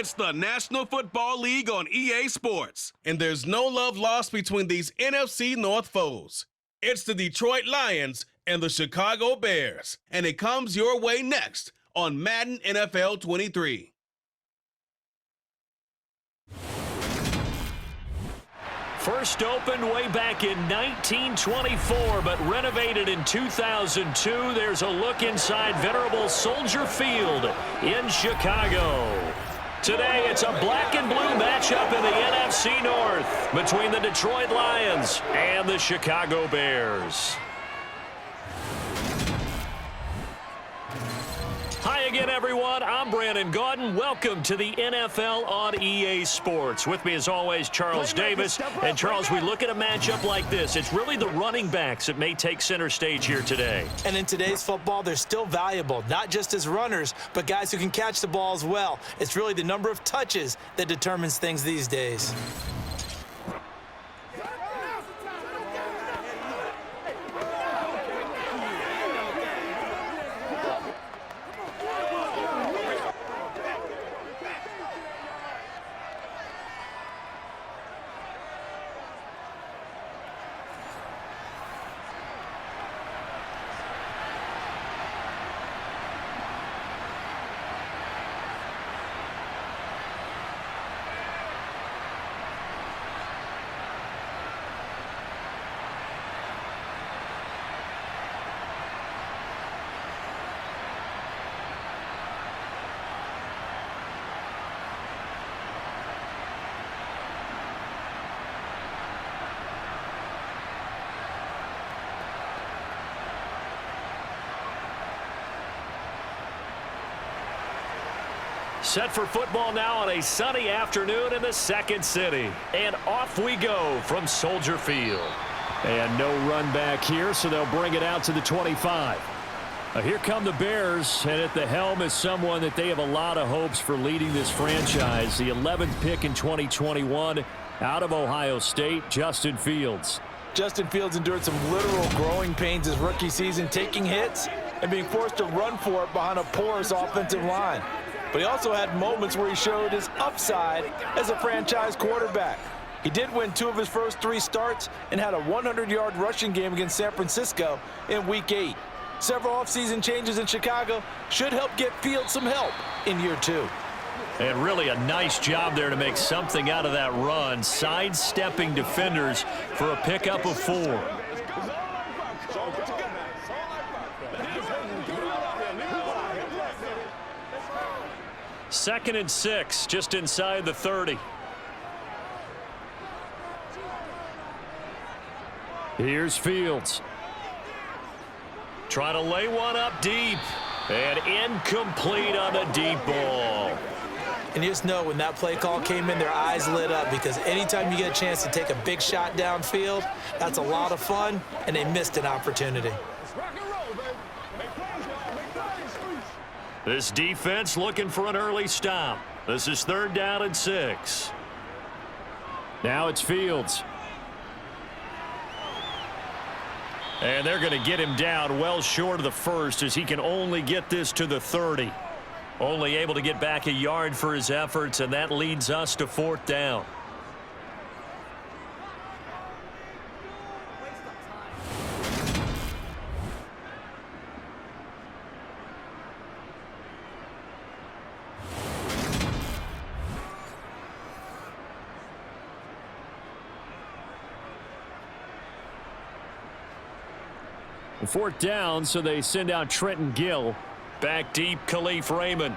It's the National Football League on EA Sports, and there's no love lost between these NFC North foes. It's the Detroit Lions and the Chicago Bears, and it comes your way next on Madden NFL 23. First opened way back in 1924, but renovated in 2002. There's a look inside venerable Soldier Field in Chicago. Today, it's a black and blue matchup in the NFC North between the Detroit Lions and the Chicago Bears. Hi again, everyone. I'm Brandon Gaudin. Welcome to the NFL on EA Sports. With me, as always, Charles Davis. And, Charles, we look at a matchup like this. It's really the running backs that may take center stage here today. And in today's football, they're still valuable, not just as runners, but guys who can catch the ball as well. It's really the number of touches that determines things these days. Set for football now on a sunny afternoon in the second city. And off we go from Soldier Field. And no run back here, so they'll bring it out to the 25. Here come the Bears, and at the helm is someone that they have a lot of hopes for leading this franchise. The 11th pick in 2021 out of Ohio State, Justin Fields. Justin Fields endured some literal growing pains his rookie season, taking hits and being forced to run for it behind a porous offensive line. But he also had moments where he showed his upside as a franchise quarterback. He did win 2 of his first 3 starts and had a 100-yard rushing game against San Francisco in Week 8. Several offseason changes in Chicago should help get Fields some help in year 2. And really a nice job there to make something out of that run, sidestepping defenders for a pickup of 4. Second and 6, just inside the 30. Here's Fields. Trying to lay one up deep. And incomplete on the deep ball. And you just know when that play call came in, their eyes lit up, because anytime you get a chance to take a big shot downfield, that's a lot of fun, and they missed an opportunity. This defense looking for an early stop. This is 3rd down and 6. Now it's Fields. And they're going to get him down well short of the first, as he can only get this to the 30. Only able to get back a yard for his efforts, and that leads us to 4th down. Fourth down, so they send out Trenton Gill. Back deep, Khalif Raymond.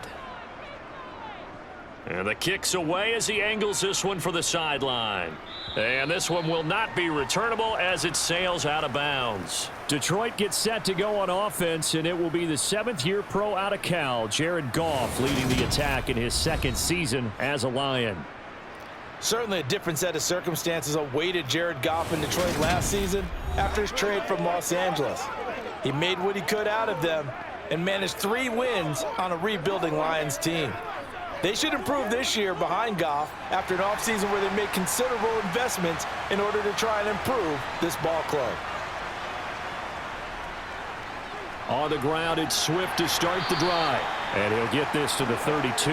And the kick's away as he angles this one for the sideline. And this one will not be returnable as it sails out of bounds. Detroit gets set to go on offense, and it will be the 7th-year pro out of Cal, Jared Goff, leading the attack in his 2nd season as a Lion. Certainly a different set of circumstances awaited Jared Goff in Detroit last season after his trade from Los Angeles. He made what he could out of them and managed 3 wins on a rebuilding Lions team. They should improve this year behind Goff after an offseason where they made considerable investments in order to try and improve this ball club. On the ground, it's Swift to start the drive. And he'll get this to the 32.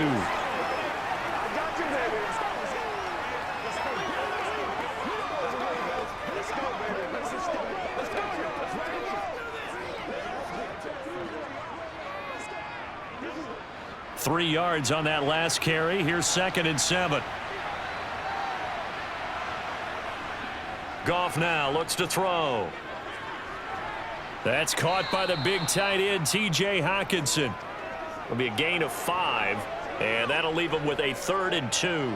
3 yards on that last carry. Here's 2nd and 7. Goff now looks to throw. That's caught by the big tight end, T.J. Hockenson. It'll be a gain of 5, and that'll leave him with a 3rd and 2.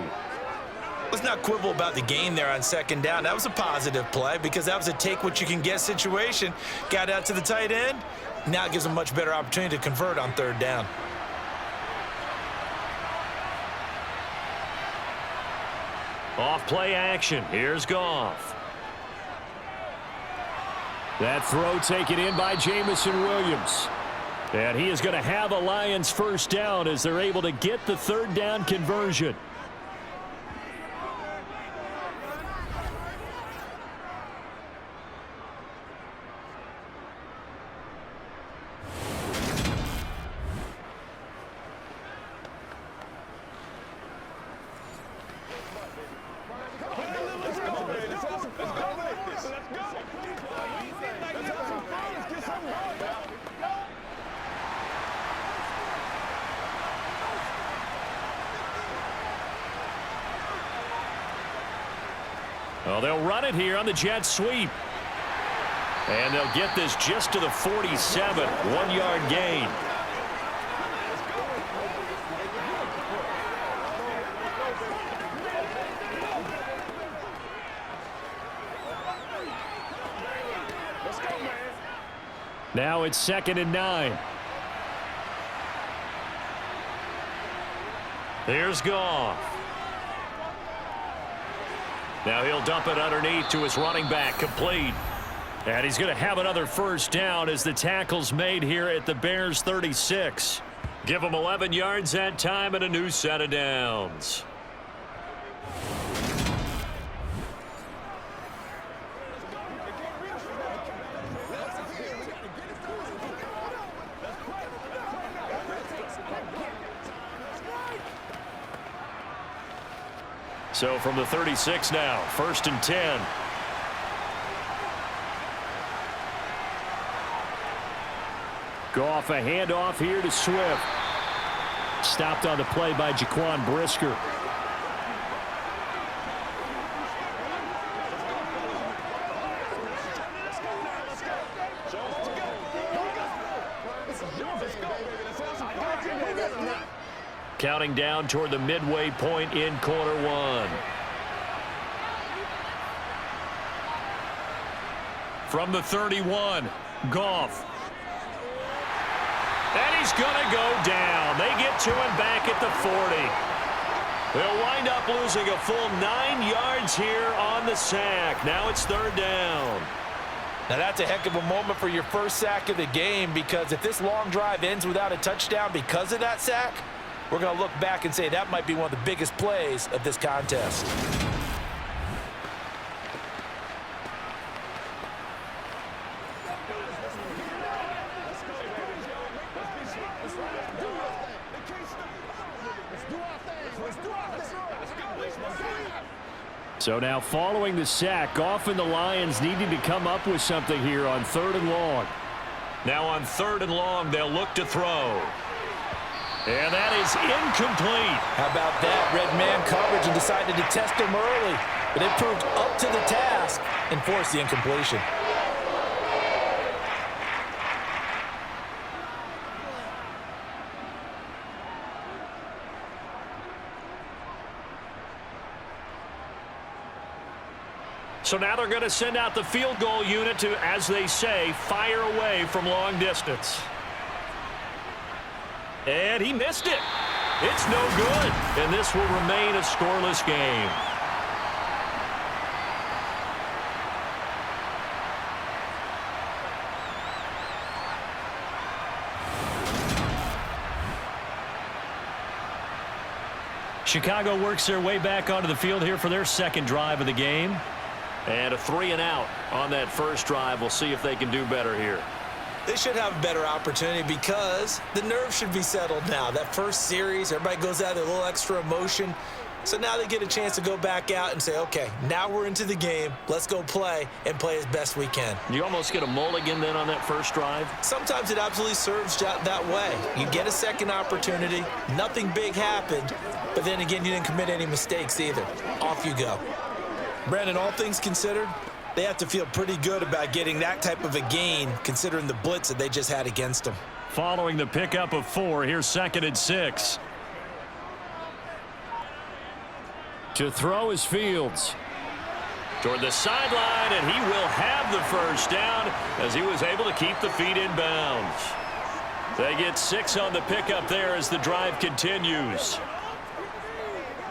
Let's not quibble about the gain there on 2nd down. That was a positive play because that was a take-what-you-can-get situation. Got out to the tight end. Now it gives him a much better opportunity to convert on 3rd down. Off play action. Here's Goff. That throw taken in by Jamison Williams. And he is going to have a Lions 1st down as they're able to get the 3rd down conversion. Well, they'll run it here on the jet sweep. And they'll get this just to the 47. 1-yard gain. Now it's 2nd and 9. Here's Goff. Now he'll dump it underneath to his running back, complete. And he's going to have another 1st down as the tackle's made here at the Bears 36. Give him 11 yards that time and a new set of downs. So from the 36 now, 1st and 10. Goff, a handoff here to Swift. Stopped on the play by Jaquan Brisker. Counting down toward the midway point in quarter 1. From the 31, Goff. And he's going to go down. They get to him back at the 40. They'll wind up losing a full 9 yards here on the sack. Now it's 3rd down. Now that's a heck of a moment for your first sack of the game, because if this long drive ends without a touchdown because of that sack, we're going to look back and say that might be one of the biggest plays of this contest. So now following the sack, Goff and the Lions needing to come up with something here on 3rd and long. Now on 3rd and long, they'll look to throw. And that is incomplete. How about that? Red man coverage and decided to test him early. But it proved up to the task and forced the incompletion. So now they're going to send out the field goal unit to, as they say, fire away from long distance. And he missed it. It's no good. And this will remain a scoreless game. Chicago works their way back onto the field here for their 2nd drive of the game. And a 3-and-out on that first drive. We'll see if they can do better here. They should have a better opportunity because the nerves should be settled now. That first series, everybody goes out with a little extra emotion. So now they get a chance to go back out and say, okay, now we're into the game. Let's go play and play as best we can. You almost get a mulligan then on that first drive? Sometimes it absolutely serves that way. You get a second opportunity. Nothing big happened. But then again, you didn't commit any mistakes either. Off you go. Brandon, all things considered, they have to feel pretty good about getting that type of a gain considering the blitz that they just had against them. Following the pickup of 4, here's 2nd and 6. To throw is Fields. Toward the sideline, and he will have the first down as he was able to keep the feet in bounds. They get 6 on the pickup there as the drive continues.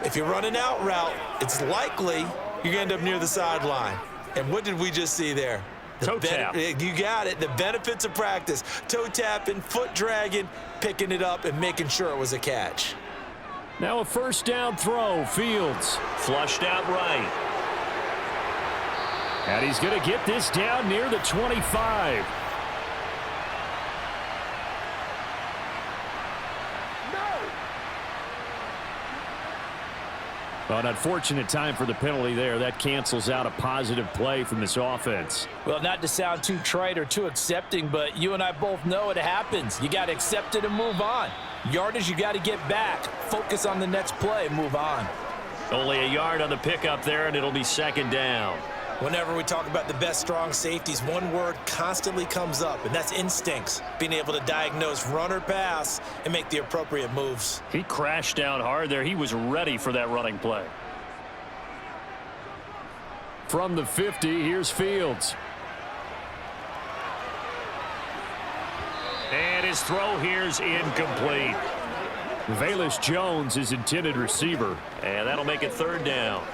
If you're running out route, it's likely you're going to end up near the sideline. And what did we just see there? Toe tap. You got it. The benefits of practice. Toe tapping, foot dragging, picking it up, and making sure it was a catch. Now a first down throw. Fields flushed out right. And he's going to get this down near the 25. An unfortunate time for the penalty there. That cancels out a positive play from this offense. Well, not to sound too trite or too accepting, but you and I both know it happens. You got to accept it and move on. Yardage, you got to get back. Focus on the next play and move on. Only a yard on the pickup there, and it'll be 2nd down. Whenever we talk about the best strong safeties, one word constantly comes up, and that's instincts. Being able to diagnose run or pass and make the appropriate moves. He crashed down hard there. He was ready for that running play. From the 50, here's Fields. And his throw here's incomplete. Velus Jones is intended receiver, and that'll make it 3rd down.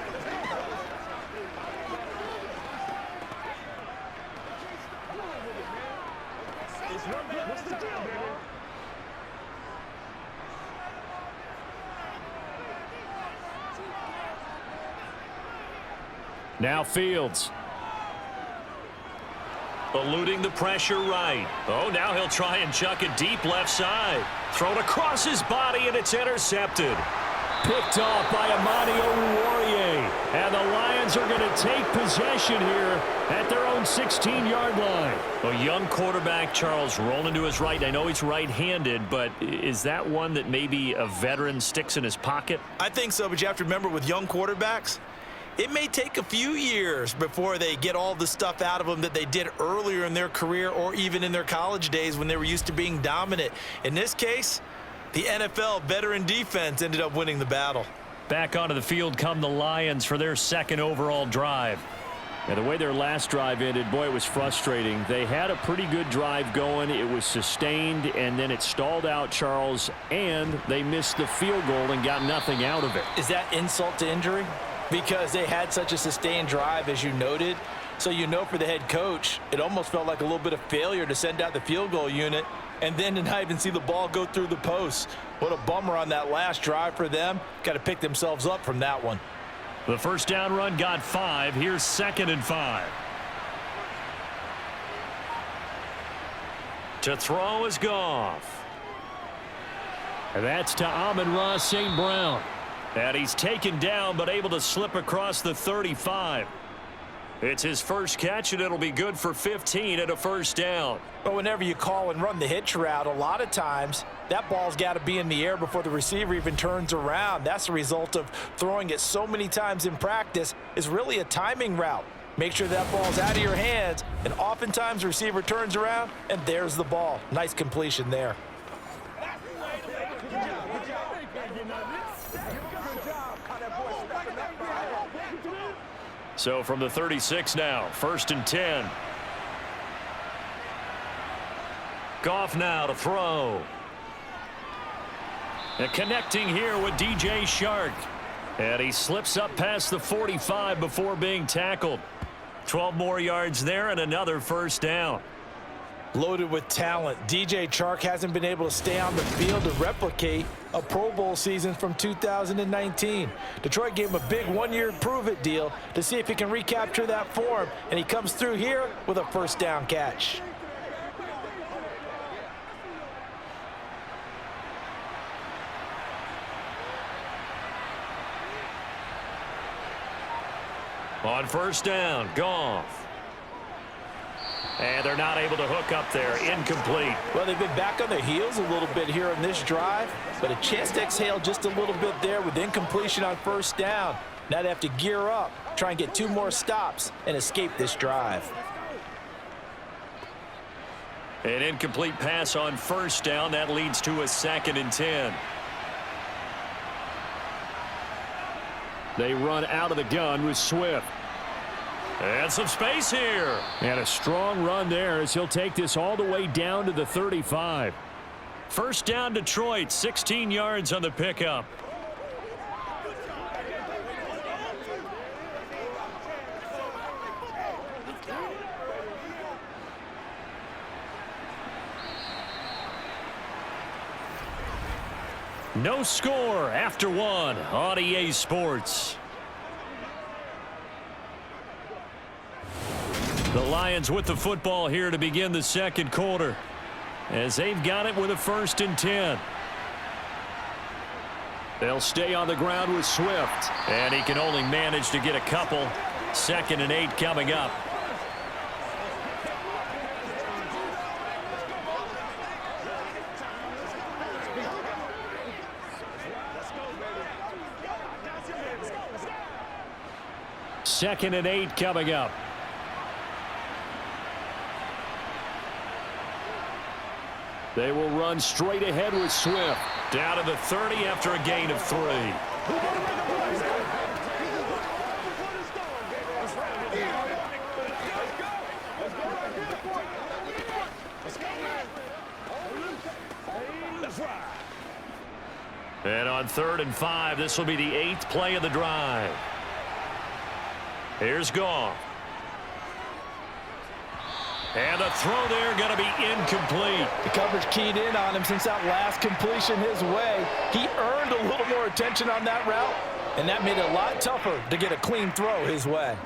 Now Fields. Eluding the pressure right. Oh, now he'll try and chuck it deep left side. Thrown across his body, and it's intercepted. Picked off by Amani Oruwariye. And the Lions are going to take possession here at their own 16-yard line. A young quarterback, Charles, rolling to his right. I know he's right-handed, but is that one that maybe a veteran sticks in his pocket? I think so, but you have to remember with young quarterbacks, it may take a few years before they get all the stuff out of them that they did earlier in their career or even in their college days when they were used to being dominant. In this case, the NFL veteran defense ended up winning the battle. Back onto the field come the Lions for their 2nd overall drive. And the way their last drive ended, boy, it was frustrating. They had a pretty good drive going. It was sustained, and then it stalled out, Charles, and they missed the field goal and got nothing out of it. Is that insult to injury? Because they had such a sustained drive, as you noted. So you know for the head coach, it almost felt like a little bit of failure to send out the field goal unit and then to not even see the ball go through the post. What a bummer on that last drive for them. Got to pick themselves up from that one. The first down run got 5. Here's 2nd and 5. To throw is Goff. And that's to Amon-Ra St. Brown. And he's taken down but able to slip across the 35. It's his first catch, and it'll be good for 15 and a first down. But whenever you call and run the hitch route, a lot of times that ball's got to be in the air before the receiver even turns around. That's the result of throwing it so many times in practice. Is really a timing route. Make sure that ball's out of your hands, and oftentimes the receiver turns around, and there's the ball. Nice completion there. So from the 36 now, 1st and 10. Goff now to throw. And connecting here with DJ Shark. And he slips up past the 45 before being tackled. 12 more yards there and another first down. Loaded with talent. DJ Chark hasn't been able to stay on the field to replicate a Pro Bowl season from 2019. Detroit gave him a big one-year prove-it deal to see if he can recapture that form, and he comes through here with a first down catch. On first down, Goff. And they're not able to hook up there. Incomplete. Well, they've been back on their heels a little bit here on this drive, but a chance to exhale just a little bit there with incompletion on first down. Now they have to gear up, try and get 2 more stops, and escape this drive. An incomplete pass on first down. That leads to a 2nd and 10. They run out of the gun with Swift. And some space here. And a strong run there as he'll take this all the way down to the 35. First down, Detroit, 16 yards on the pickup. No score after 1 on EA Sports. The Lions with the football here to begin the second quarter, as they've got it with a 1st and 10. They'll stay on the ground with Swift, and he can only manage to get a couple. 2nd and 8 coming up. Second and 8 coming up. They will run straight ahead with Swift. Down to the 30 after a gain of 3. And on 3rd and 5, this will be the 8th play of the drive. Here's Goff. And the throw there going to be incomplete. The coverage keyed in on him since that last completion his way. He earned a little more attention on that route, and that made it a lot tougher to get a clean throw his way.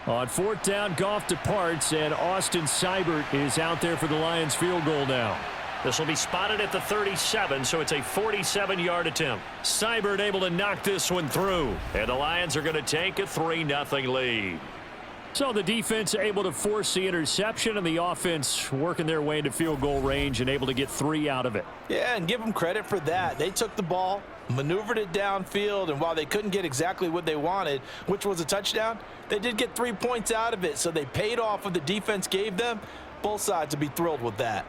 On 4th down, Goff departs, and Austin Seibert is out there for the Lions field goal now. This will be spotted at the 37, so it's a 47-yard attempt. Seibert able to knock this one through, and the Lions are going to take a 3-0 lead. So the defense able to force the interception, and the offense working their way into field goal range and able to get 3 out of it. Yeah, and give them credit for that. They took the ball, maneuvered it downfield, and while they couldn't get exactly what they wanted, which was a touchdown, they did get 3 points out of it, so they paid off what the defense gave them. Both sides would be thrilled with that.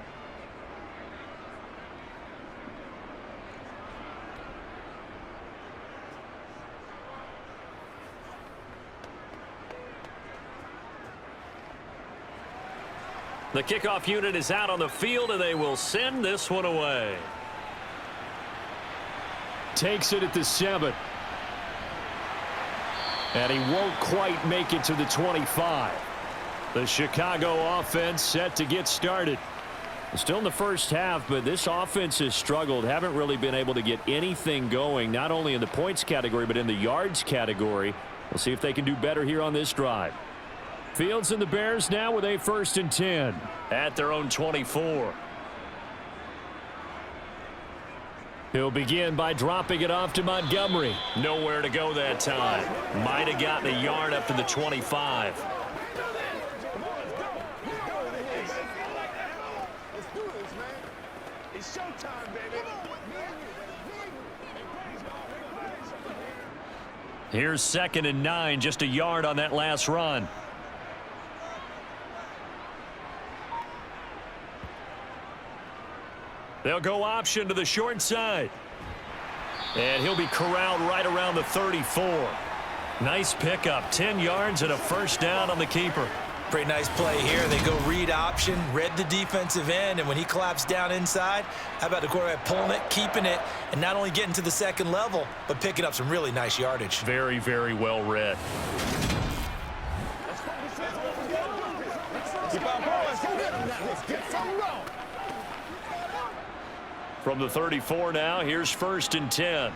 The kickoff unit is out on the field, and they will send this one away. Takes it at the 7. And he won't quite make it to the 25. The Chicago offense set to get started. Still in the first half, but this offense has struggled. Haven't really been able to get anything going, not only in the points category, but in the yards category. We'll see if they can do better here on this drive. Fields and the Bears now with a 1st and 10 at their own 24. He'll begin by dropping it off to Montgomery. Nowhere to go that time. Might have gotten a yard up to the 25. It's showtime, baby. Here's 2nd and 9, just a yard on that last run. They'll go option to the short side. And he'll be corralled right around the 34. Nice pickup, 10 yards and a 1st down on the keeper. Pretty nice play here. They go read option, read the defensive end, and when he collapsed down inside, how about the quarterback pulling it, keeping it, and not only getting to the 2nd level, but picking up some really nice yardage. Very, very well read. From the 34 now, here's 1st and 10.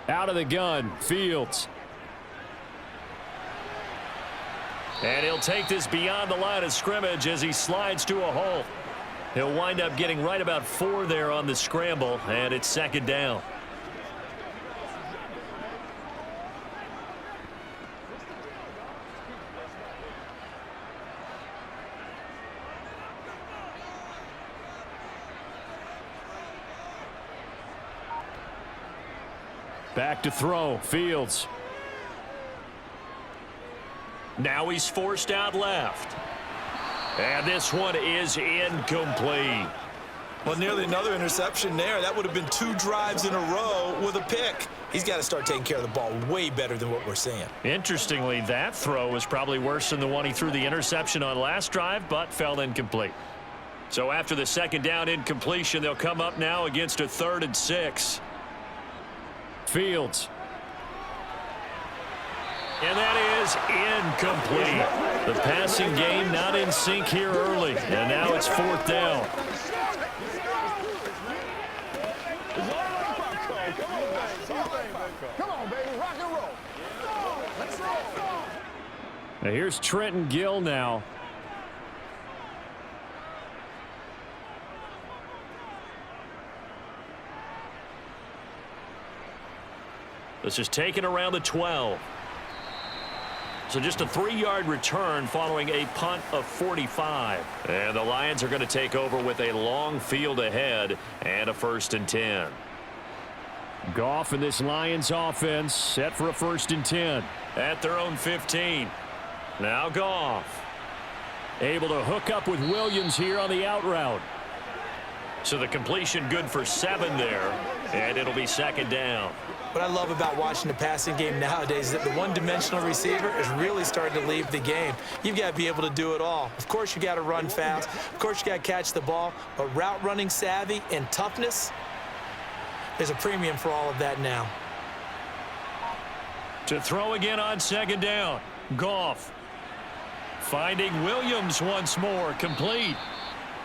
Out of the gun, Fields. And he'll take this beyond the line of scrimmage as he slides to a hole. He'll wind up getting right about 4 there on the scramble, and it's second down. Back to throw, Fields. Now he's forced out left. And this one is incomplete. Well, nearly another interception there. That would have been 2 drives in a row with a pick. He's got to start taking care of the ball way better than what we're seeing. Interestingly, that throw was probably worse than the one he threw the interception on last drive, but fell incomplete. So after the second down incompletion, they'll come up now against a 3rd and 6. Fields. And that is incomplete. The passing game not in sync here early, and now it's 4th down. Come on, baby, rock and roll. Let's roll. Now here's Trenton Gill now. This is taken around the 12. So just a 3-yard return following a punt of 45. And the Lions are going to take over with a long field ahead and a 1st and 10. Goff and this Lions offense set for a 1st and 10. At their own 15. Now Goff. Able to hook up with Williams here on the out route. So the completion good for 7 there. And it'll be 2nd down. What I love about watching the passing game nowadays is that the one-dimensional receiver is really starting to leave the game. You've got to be able to do it all. Of course, you got to run fast. Of course, you got to catch the ball. But route running savvy and toughness, there's a premium for all of that now. To throw again on 2nd down. Goff. Finding Williams once more. Complete.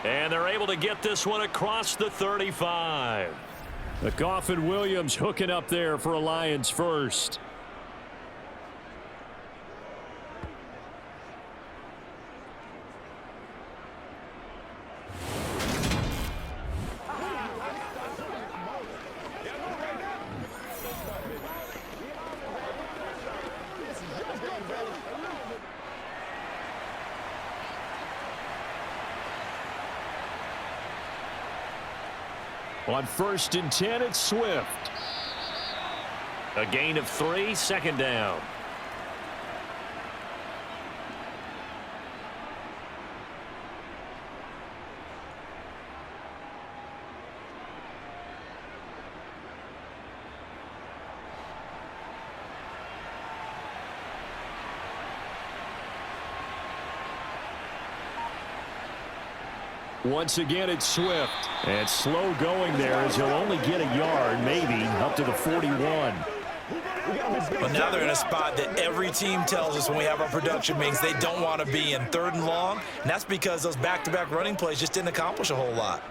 And they're able to get this one across the 35. The Goff and Williams hooking up there for a Lions 1st. On 1st and 10, it's Swift. A gain of 3, 2nd down. Once again, it's Swift. And slow going there as he'll only get a yard, maybe, up to the 41. Well, now they're in a spot that every team tells us when we have our production meetings they don't want to be in, 3rd and long. And that's because those back-to-back running plays just didn't accomplish a whole lot.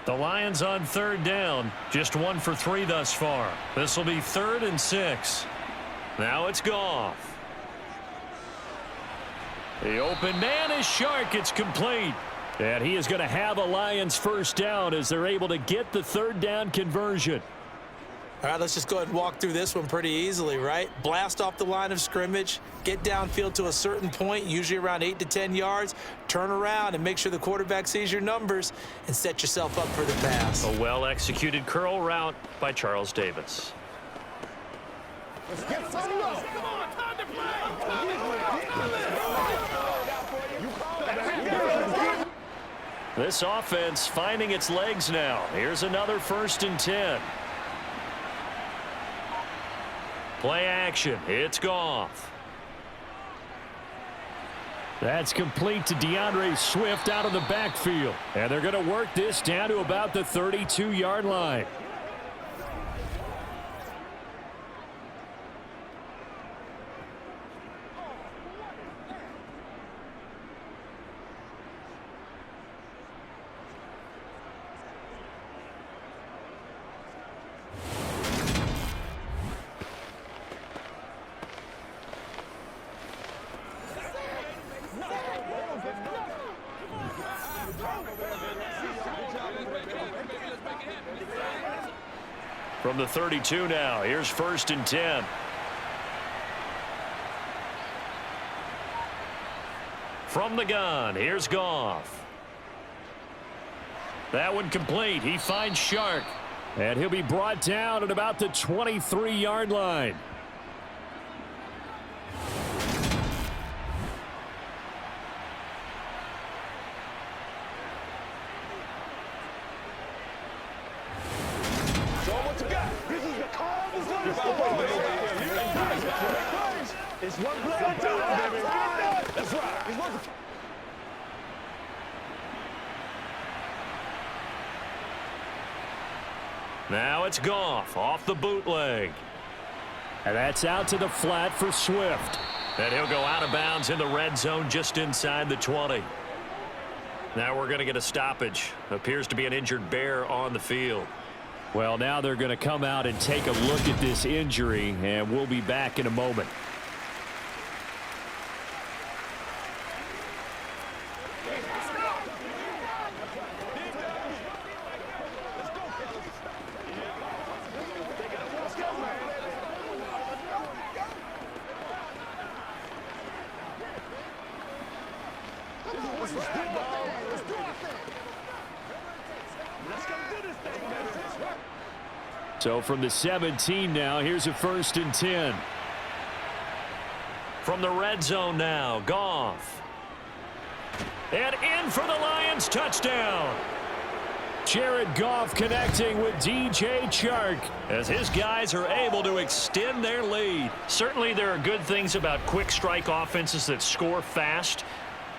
The Lions on 3rd down. Just 1 for 3 thus far. This will be 3rd and 6. Now it's Goff. The open man is Shark. It's complete. And he is going to have a Lions 1st down as they're able to get the 3rd down conversion. All right, let's just go ahead and walk through this one pretty easily, right? Blast off the line of scrimmage, get downfield to a certain point, usually around 8 to 10 yards, turn around and make sure the quarterback sees your numbers and set yourself up for the pass. A well-executed curl route by Charles Davis. Let's get some love. Come on, time to play. This offense finding its legs now. Here's another 1st and 10. Play action. It's Goff. That's complete to DeAndre Swift out of the backfield. And they're going to work this down to about the 32-yard line. From the 32 now, here's 1st and 10. From the gun, here's Goff. That one complete. He finds Shark. And he'll be brought down at about the 23-yard line. It's one play at a time, baby. That's right. Now it's Goff off the bootleg. And that's out to the flat for Swift. And he'll go out of bounds in the red zone just inside the 20. Now we're going to get a stoppage. Appears to be an injured Bear on the field. Well, now they're going to come out and take a look at this injury, and we'll be back in a moment. So from the 17 now, here's a 1st and 10. From the red zone now, Goff. And in for the Lions, touchdown. Jared Goff connecting with DJ Chark as his guys are able to extend their lead. Certainly there are good things about quick strike offenses that score fast,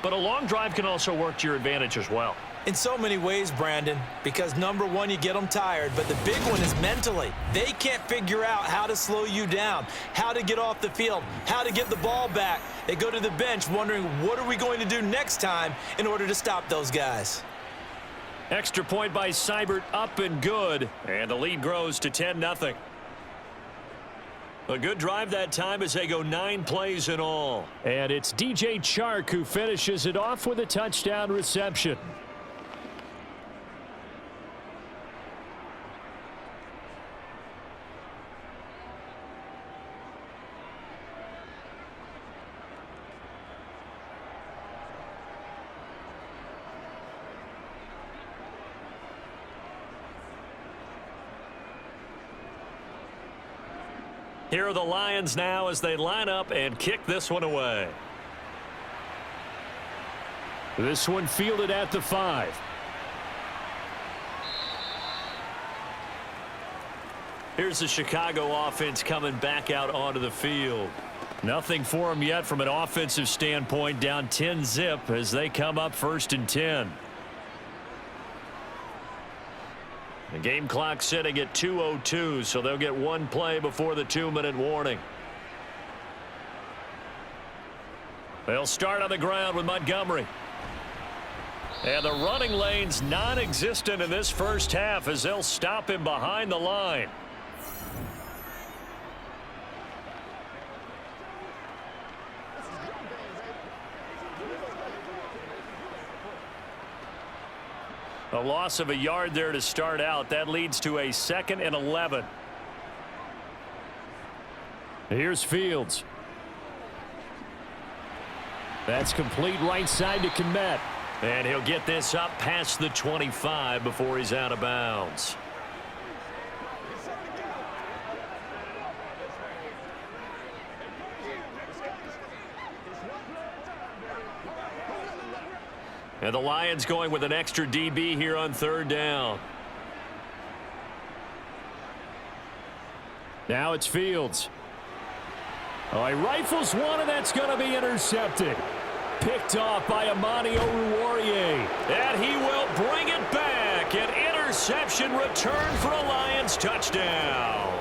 but a long drive can also work to your advantage as well. In so many ways, Brandon, because number one, you get them tired, but the big one is mentally. They can't figure out how to slow you down, how to get off the field, how to get the ball back. They go to the bench wondering, what are we going to do next time in order to stop those guys? Extra point by Seibert, up and good, and the lead grows to 10-0. A good drive that time as they go 9 plays in all. And it's DJ Chark who finishes it off with a touchdown reception. Here are the Lions now as they line up and kick this one away. This one fielded at the 5. Here's the Chicago offense coming back out onto the field. Nothing for them yet from an offensive standpoint, down 10-zip as they come up 1st and 10. The game clock sitting at 2:02, so they'll get one play before the 2-minute warning. They'll start on the ground with Montgomery. And the running lane's non-existent in this first half as they'll stop him behind the line. A loss of a yard there to start out. That leads to a 2nd and 11. Here's Fields. That's complete right side to Kmet. And he'll get this up past the 25 before he's out of bounds. And the Lions going with an extra DB here on 3rd down. Now it's Fields. Oh, he rifles one, and that's going to be intercepted. Picked off by Amani Oruwariye. And he will bring it back. An interception return for a Lions touchdown.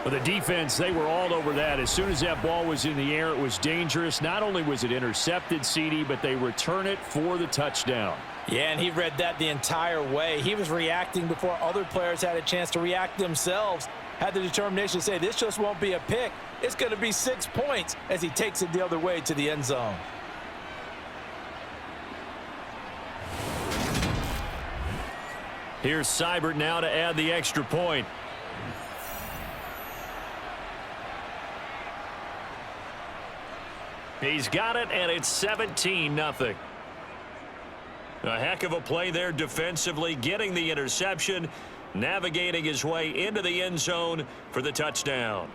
For the defense, they were all over that. As soon as that ball was in the air, it was dangerous. Not only was it intercepted, CD, but they return it for the touchdown. Yeah, and he read that the entire way. He was reacting before other players had a chance to react themselves. Had the determination to say, this just won't be a pick. It's going to be 6 points as he takes it the other way to the end zone. Here's Seibert now to add the extra point. He's got it, and it's 17-0. A heck of a play there defensively, getting the interception, navigating his way into the end zone for the touchdown.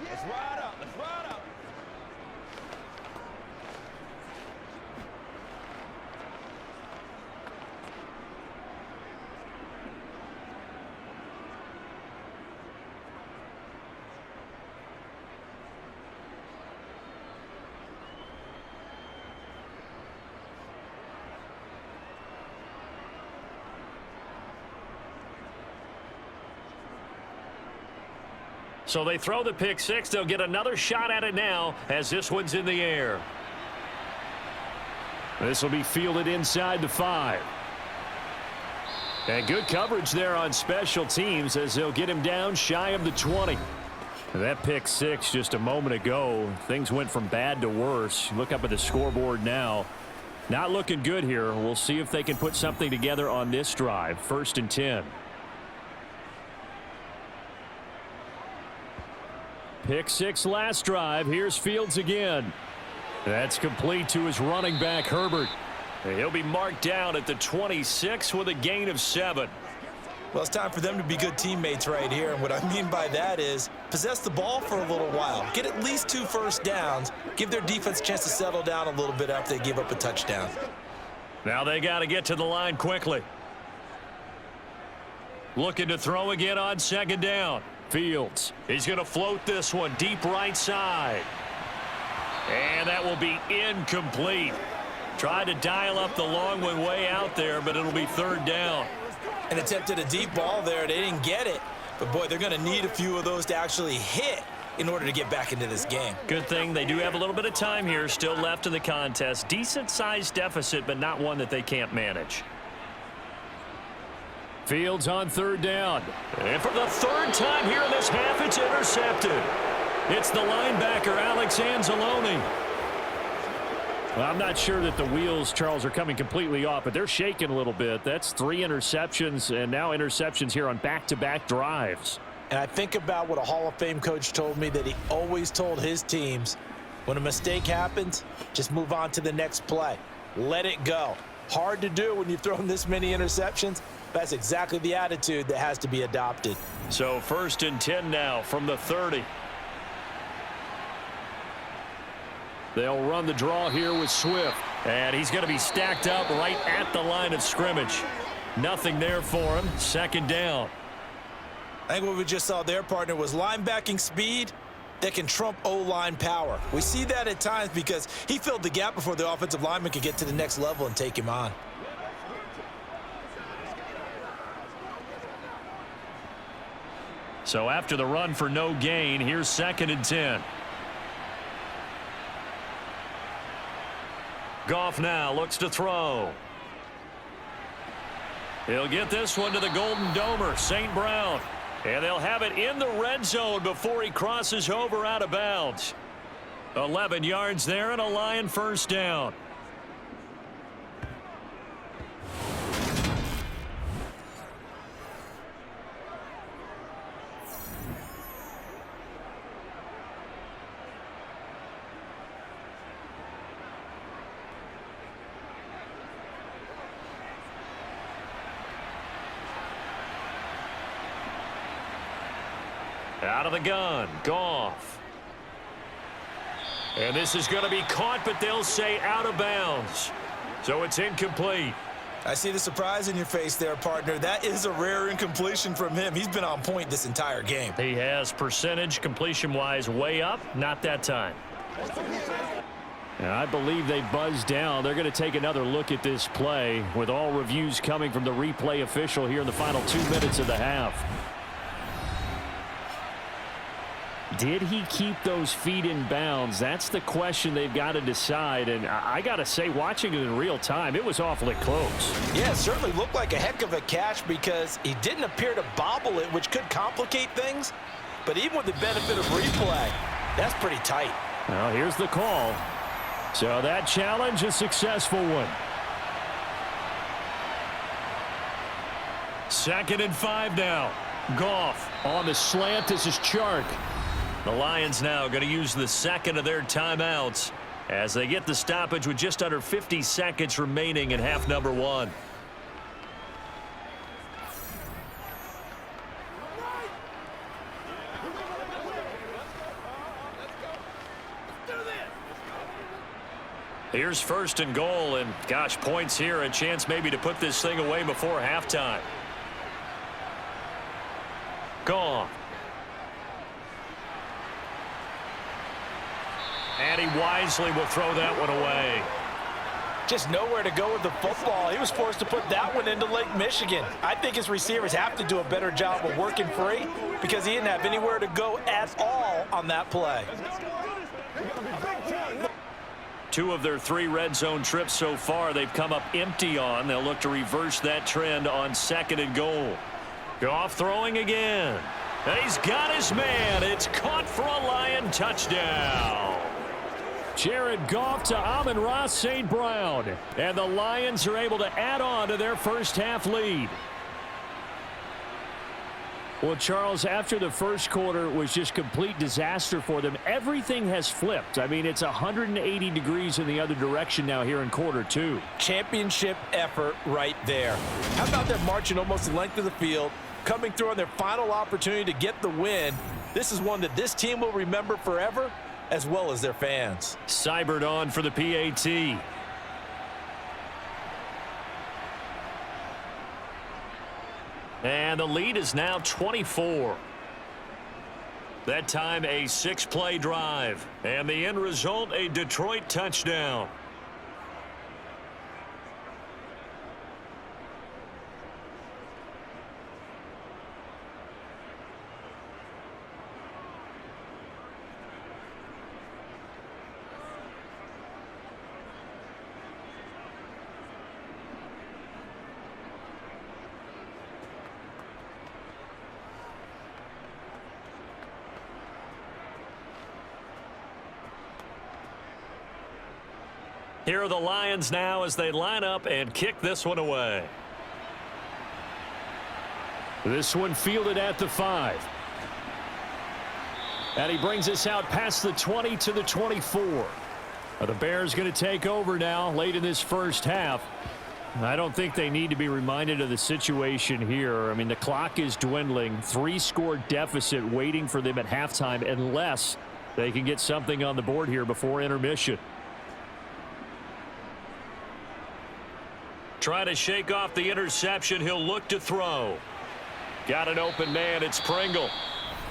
Let's ride up. Let's ride up. So they throw the pick six. They'll get another shot at it now as this one's in the air. This will be fielded inside the 5. And good coverage there on special teams as they'll get him down shy of the 20. That pick six just a moment ago, things went from bad to worse. Look up at the scoreboard now. Not looking good here. We'll see if they can put something together on this drive. 1st and 10. Pick six last drive. Here's Fields again. That's complete to his running back, Herbert. He'll be marked down at the 26 with a gain of 7. Well, it's time for them to be good teammates right here. And what I mean by that is possess the ball for a little while. Get at least 2 first downs. Give their defense a chance to settle down a little bit after they give up a touchdown. Now they got to get to the line quickly. Looking to throw again on 2nd down. Fields. He's going to float this one deep right side. And that will be incomplete. Tried to dial up the long one way out there, but it'll be 3rd down. And attempted a deep ball there. They didn't get it. But, boy, they're going to need a few of those to actually hit in order to get back into this game. Good thing they do have a little bit of time here still left in the contest. Decent-sized deficit, but not one that they can't manage. Fields on 3rd down. And for the 3rd time here in this half, it's intercepted. It's the linebacker, Alex Anzalone. Well, I'm not sure that the wheels, Charles, are coming completely off, but they're shaking a little bit. That's 3 interceptions, and now interceptions here on back-to-back drives. And I think about what a Hall of Fame coach told me that he always told his teams, when a mistake happens, just move on to the next play. Let it go. Hard to do when you've thrown this many interceptions. That's exactly the attitude that has to be adopted. So 1st and 10 now from the 30. They'll run the draw here with Swift. And he's going to be stacked up right at the line of scrimmage. Nothing there for him. 2nd down. I think what we just saw there, partner, was linebacking speed that can trump O-line power. We see that at times because he filled the gap before the offensive lineman could get to the next level and take him on. So after the run for no gain, here's 2nd and 10. Goff now looks to throw. He'll get this one to the Golden Domer, St. Brown. And they'll have it in the red zone before he crosses over out of bounds. 11 yards there and a Lion 1st down. Out of the gun, Goff. And this is going to be caught, but they'll say out of bounds. So it's incomplete. I see the surprise in your face there, partner. That is a rare incompletion from him. He's been on point this entire game. He has percentage completion-wise way up, not that time. And I believe they buzzed down. They're going to take another look at this play with all reviews coming from the replay official here in the final 2 minutes of the half. Did he keep those feet in bounds? That's the question they've got to decide. And I got to say, watching it in real time, it was awfully close. Yeah, it certainly looked like a heck of a catch because he didn't appear to bobble it, which could complicate things. But even with the benefit of replay, that's pretty tight. Well, here's the call. So that challenge, a successful one. 2nd and 5 now. Goff on the slant. This is Chark. The Lions now going to use the second of their timeouts as they get the stoppage with just under 50 seconds remaining in half number 1. Here's 1st and goal, and gosh, points here, a chance maybe to put this thing away before halftime. Gone. And he wisely will throw that one away. Just nowhere to go with the football. He was forced to put that one into Lake Michigan. I think his receivers have to do a better job of working free because he didn't have anywhere to go at all on that play. 2 of their 3 red zone trips so far they've come up empty on. They'll look to reverse that trend on 2nd and goal. Goff throwing again. And he's got his man. It's caught for a Lion touchdown. Jared Goff to Amon-Ra St. Brown. And the Lions are able to add on to their first half lead. Well, Charles, after the first quarter was just complete disaster for them, everything has flipped. I mean, it's 180 degrees in the other direction now here in quarter 2. Championship effort right there. How about them marching almost the length of the field, coming through on their final opportunity to get the win? This is one that this team will remember forever, as well as their fans. Seibert on for the PAT. And the lead is now 24. That time a 6-play drive. And the end result, a Detroit touchdown. Here are the Lions now as they line up and kick this one away. This one fielded at the 5. And he brings us out past the 20 to the 24. The Bears going to take over now late in this first half. I don't think they need to be reminded of the situation here. I mean, the clock is dwindling. 3-score deficit waiting for them at halftime unless they can get something on the board here before intermission. Try to shake off the interception. He'll look to throw. Got an open man. It's Pringle.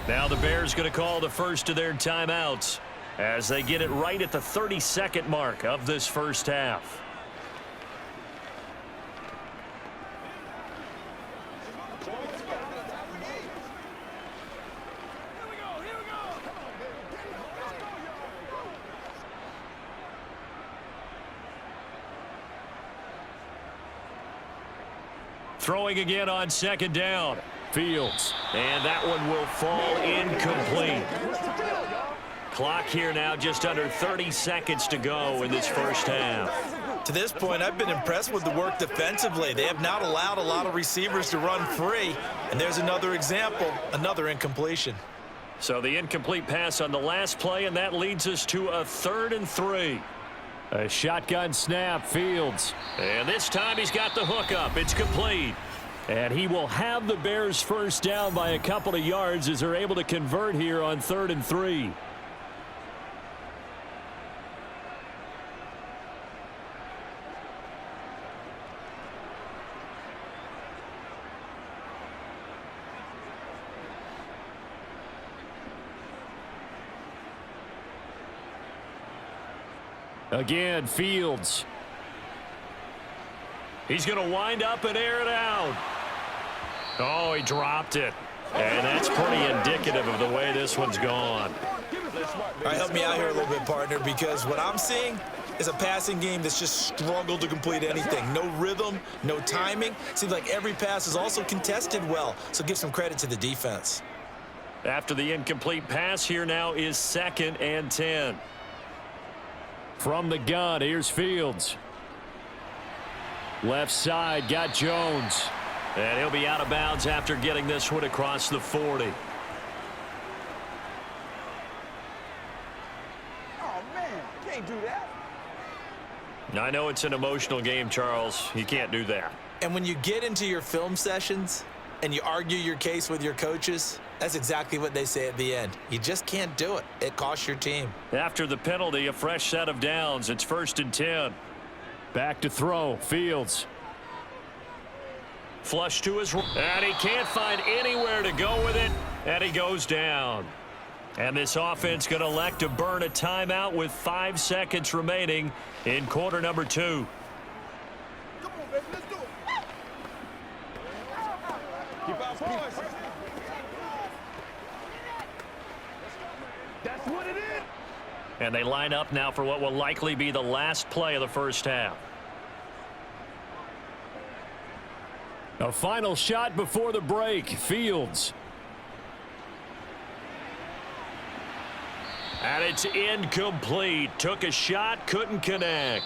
Now the Bears going to call the first of their timeouts as they get it right at the 30-second mark of this first half. Throwing again on 2nd down. Fields. And that one will fall incomplete. Clock here now just under 30 seconds to go in this first half. To this point, I've been impressed with the work defensively. They have not allowed a lot of receivers to run free. And there's another example, another incompletion. So the incomplete pass on the last play, and that leads us to a 3rd and 3. A shotgun snap, Fields. And this time he's got the hook up. It's complete. And he will have the Bears first down by a couple of yards as they're able to convert here on 3rd and 3. Again, Fields. He's going to wind up and air it out. Oh, he dropped it. And that's pretty indicative of the way this one's gone. All right, help me out here a little bit, partner, because what I'm seeing is a passing game that's just struggled to complete anything. No rhythm, no timing. Seems like every pass is also contested well, so give some credit to the defense. After the incomplete pass, here now is 2nd and 10. From the gun, here's Fields. Left side, got Jones. And he'll be out of bounds after getting this one across the 40. Oh, man, can't do that. I know it's an emotional game, Charles. You can't do that. And when you get into your film sessions and you argue your case with your coaches, that's exactly what they say at the end. You just can't do it. It costs your team. After the penalty, a fresh set of downs. It's 1st and 10. Back to throw, Fields. Flush to his right. And he can't find anywhere to go with it. And he goes down. And this offense going to elect to burn a timeout with 5 seconds remaining in quarter number 2. Come on, baby, let's do it. Keep our poise. That's what it is. And they line up now for what will likely be the last play of the first half. A final shot before the break. Fields. And it's incomplete. Took a shot, couldn't connect.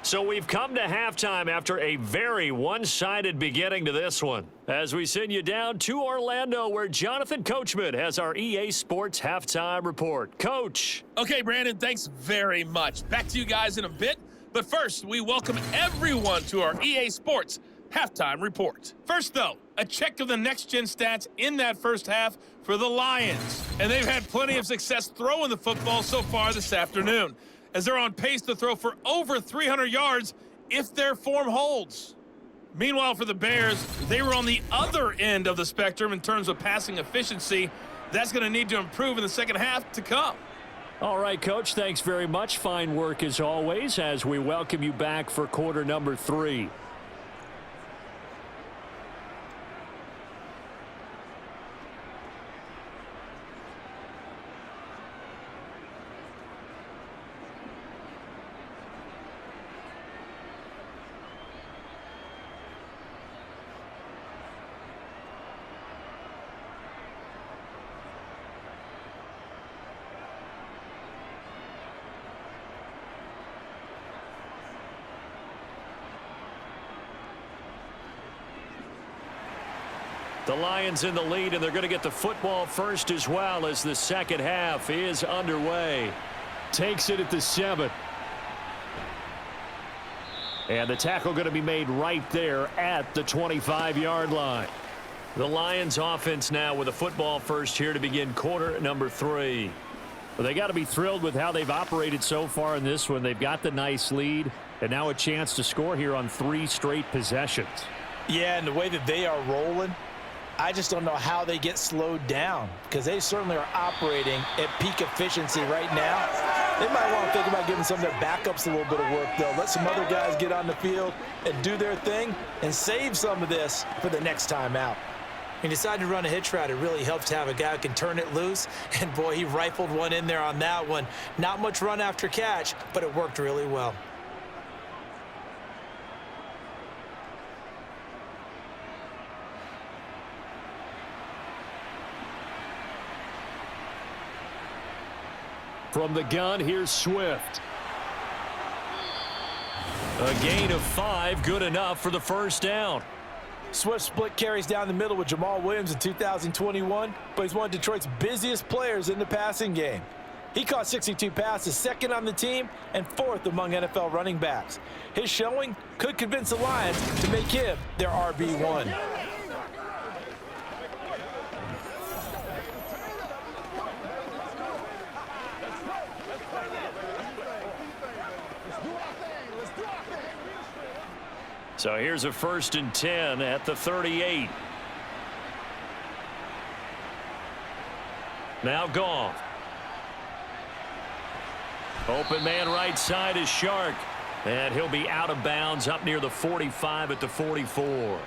So we've come to halftime after a very one-sided beginning to this one. As we send you down to Orlando, where Jonathan Coachman has our EA Sports Halftime Report. Coach. Okay, Brandon, thanks very much. Back to you guys in a bit. But first, we welcome everyone to our EA Sports Halftime Report. First, though, a check of the next-gen stats in that first half for the Lions. And they've had plenty of success throwing the football so far this afternoon, as they're on pace to throw for over 300 yards if their form holds. Meanwhile, for the Bears, they were on the other end of the spectrum in terms of passing efficiency. That's going to need to improve in the second half to come. All right, Coach, thanks very much. Fine work as always as we welcome you back for quarter number 3. The Lions in the lead, and they're going to get the football first as well as the second half is underway. Takes it at the 7. And the tackle going to be made right there at the 25-yard line. The Lions offense now with the football first here to begin quarter number 3. Well, they got to be thrilled with how they've operated so far in this one. They've got the nice lead, and now a chance to score here on 3 straight possessions. Yeah, and the way that they are rolling, I just don't know how they get slowed down, because they certainly are operating at peak efficiency right now. They might want to think about giving some of their backups a little bit of work, though. Let some other guys get on the field and do their thing and save some of this for the next time out. He decided to run a hitch route. It really helps to have a guy who can turn it loose. And, boy, he rifled one in there on that one. Not much run after catch, but it worked really well. From the gun, here's Swift. A gain of 5, good enough for the first down. Swift split carries down the middle with Jamal Williams in 2021, but he's one of Detroit's busiest players in the passing game. He caught 62 passes, 2nd on the team, and 4th among NFL running backs. His showing could convince the Lions to make him their RB1. So here's a 1st and 10 at the 38. Now Goff. Open man right side is Shark. And he'll be out of bounds up near the 45 at the 44.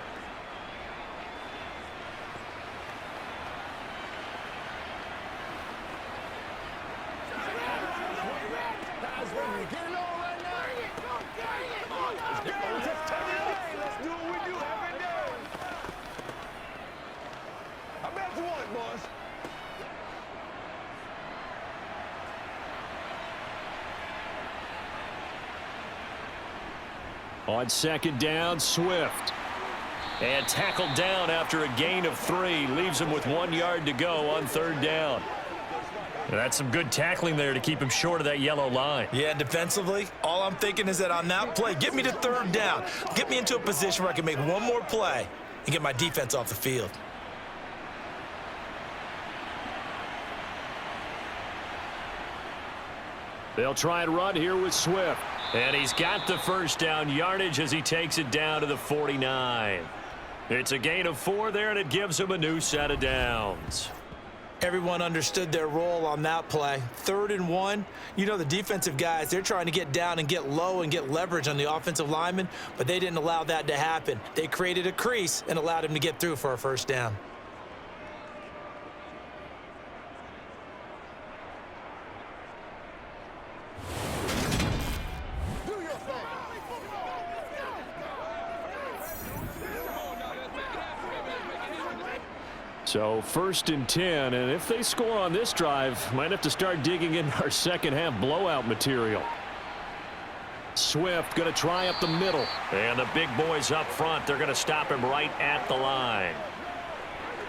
On second down, Swift. And tackled down after a gain of 3. Leaves him with 1 yard to go on third down. That's some good tackling there to keep him short of that yellow line. Yeah, defensively, all I'm thinking is that on that play, get me to third down. Get me into a position where I can make one more play and get my defense off the field. They'll try and run here with Swift. And he's got the first down yardage as he takes it down to the 49. It's a gain of 4 there, and it gives him a new set of downs. Everyone understood their role on that play. 3rd and 1. You know the defensive guys, they're trying to get down and get low and get leverage on the offensive lineman, but they didn't allow that to happen. They created a crease and allowed him to get through for a first down. So 1st and 10, and if they score on this drive, might have to start digging in our second half blowout material. Swift going to try up the middle. And the big boys up front, they're going to stop him right at the line.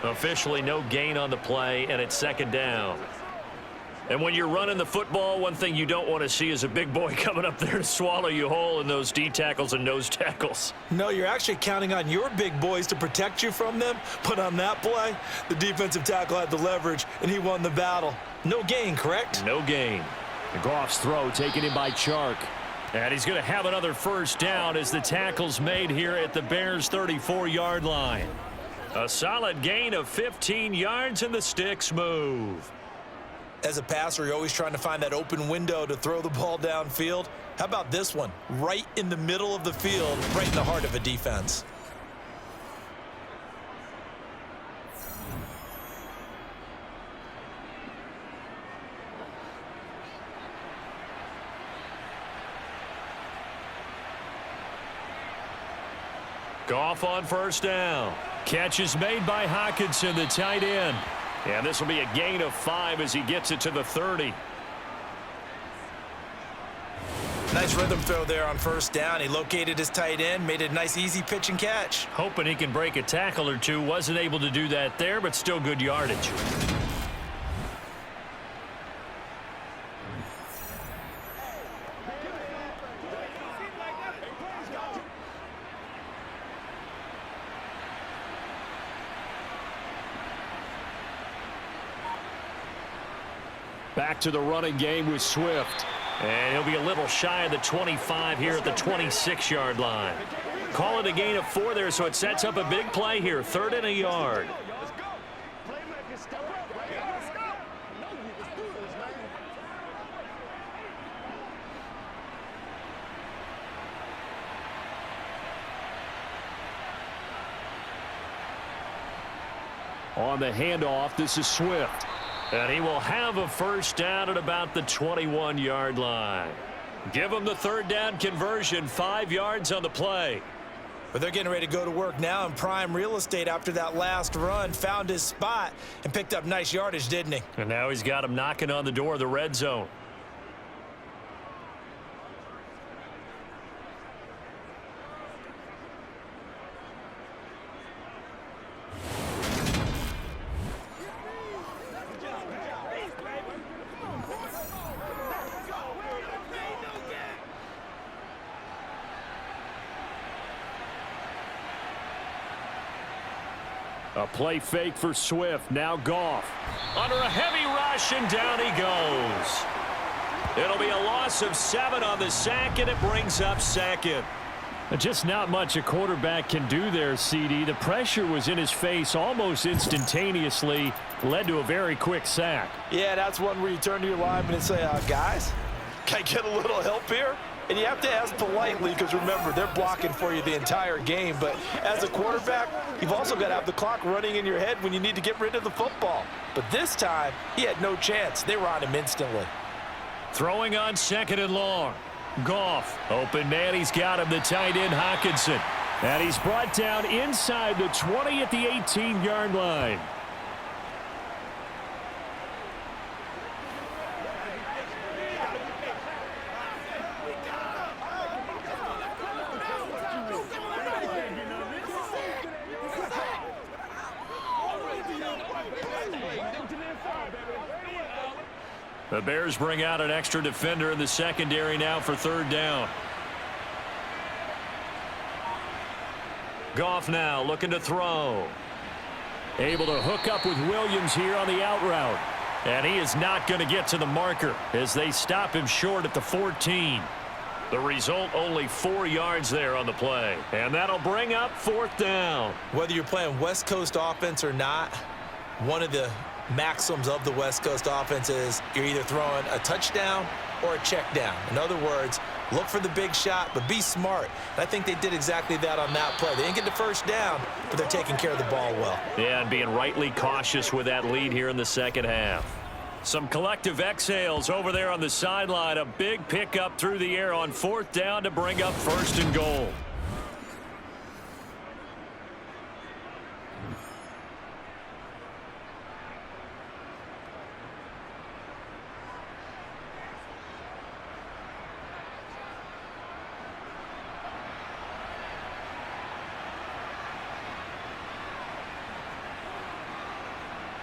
Officially no gain on the play, and it's second down. And when you're running the football, one thing you don't want to see is a big boy coming up there to swallow you whole in those D tackles and nose tackles. No, you're actually counting on your big boys to protect you from them. But on that play, the defensive tackle had the leverage, and he won the battle. No gain, correct? No gain. Goff's throw taken in by Chark. And he's going to have another first down as the tackle's made here at the Bears' 34-yard line. A solid gain of 15 yards, and the sticks move. As a passer, you're always trying to find that open window to throw the ball downfield. How about this one? Right in the middle of the field, right in the heart of a defense. Goff on first down. Catch is made by Hockenson, the tight end. And this will be a gain of 5 as he gets it to the 30. Nice rhythm throw there on first down. He located his tight end, made it a nice easy pitch and catch. Hoping he can break a tackle or two. Wasn't able to do that there, but still good yardage. Back to the running game with Swift. And he'll be a little shy of the 25 here at the 26-yard line. Call it a gain of 4 there, so it sets up a big play here. 3rd and a yard. On the handoff, this is Swift. And he will have a first down at about the 21-yard line. Give him the 3rd down conversion, 5 yards on the play. But they're getting ready to go to work now in prime real estate after that last run. Found his spot and picked up nice yardage, didn't he? And now he's got him knocking on the door of the red zone. A play fake for Swift. Now Goff. Under a heavy rush, and down he goes. It'll be a loss of 7 on the sack, and it brings up 2nd. Just not much a quarterback can do there, CD. The pressure was in his face almost instantaneously. Led to a very quick sack. Yeah, that's one where you turn to your lineman and say, guys, can I get a little help here? And you have to ask politely because, remember, they're blocking for you the entire game. But as a quarterback, you've also got to have the clock running in your head when you need to get rid of the football. But this time, he had no chance. They were on him instantly. Throwing on 2nd and long. Goff. Open man, he's got him, the tight end, Hockenson. And he's brought down inside the 20 at the 18-yard line. The Bears bring out an extra defender in the secondary now for third down. Goff now looking to throw. Able to hook up with Williams here on the out route. And he is not going to get to the marker as they stop him short at the 14. The result, only 4 yards there on the play. And that'll bring up fourth down. Whether you're playing West Coast offense or not, one of the maxims of the West Coast offense is you're either throwing a touchdown or a check down. In other words, look for the big shot, but be smart. And I think they did exactly that on that play. They didn't get the first down, but they're taking care of the ball well. Yeah, and being rightly cautious with that lead here in the second half. Some collective exhales over there on the sideline. A big pickup through the air on fourth down to bring up first and goal.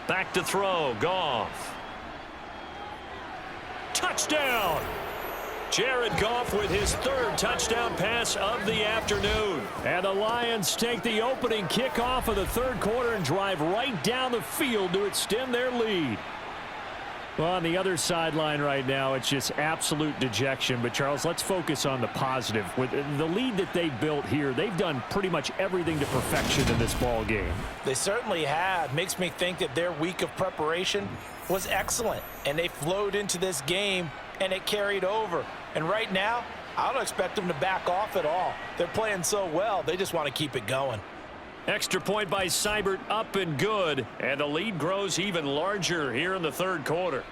Back to throw, Goff. Touchdown! Jared Goff with his third touchdown pass of the afternoon. And the Lions take the opening kickoff of the third quarter and drive right down the field to extend their lead. Well, on the other sideline right now, it's just absolute dejection. But, Charles, let's focus on the positive. With the lead that they built here, they've done pretty much everything to perfection in this ball game. They certainly have. Makes me think that their week of preparation was excellent. And they flowed into this game, and it carried over. And right now, I don't expect them to back off at all. They're playing so well, they just want to keep it going. Extra point by Seibert, up and good. And the lead grows even larger here in the third quarter.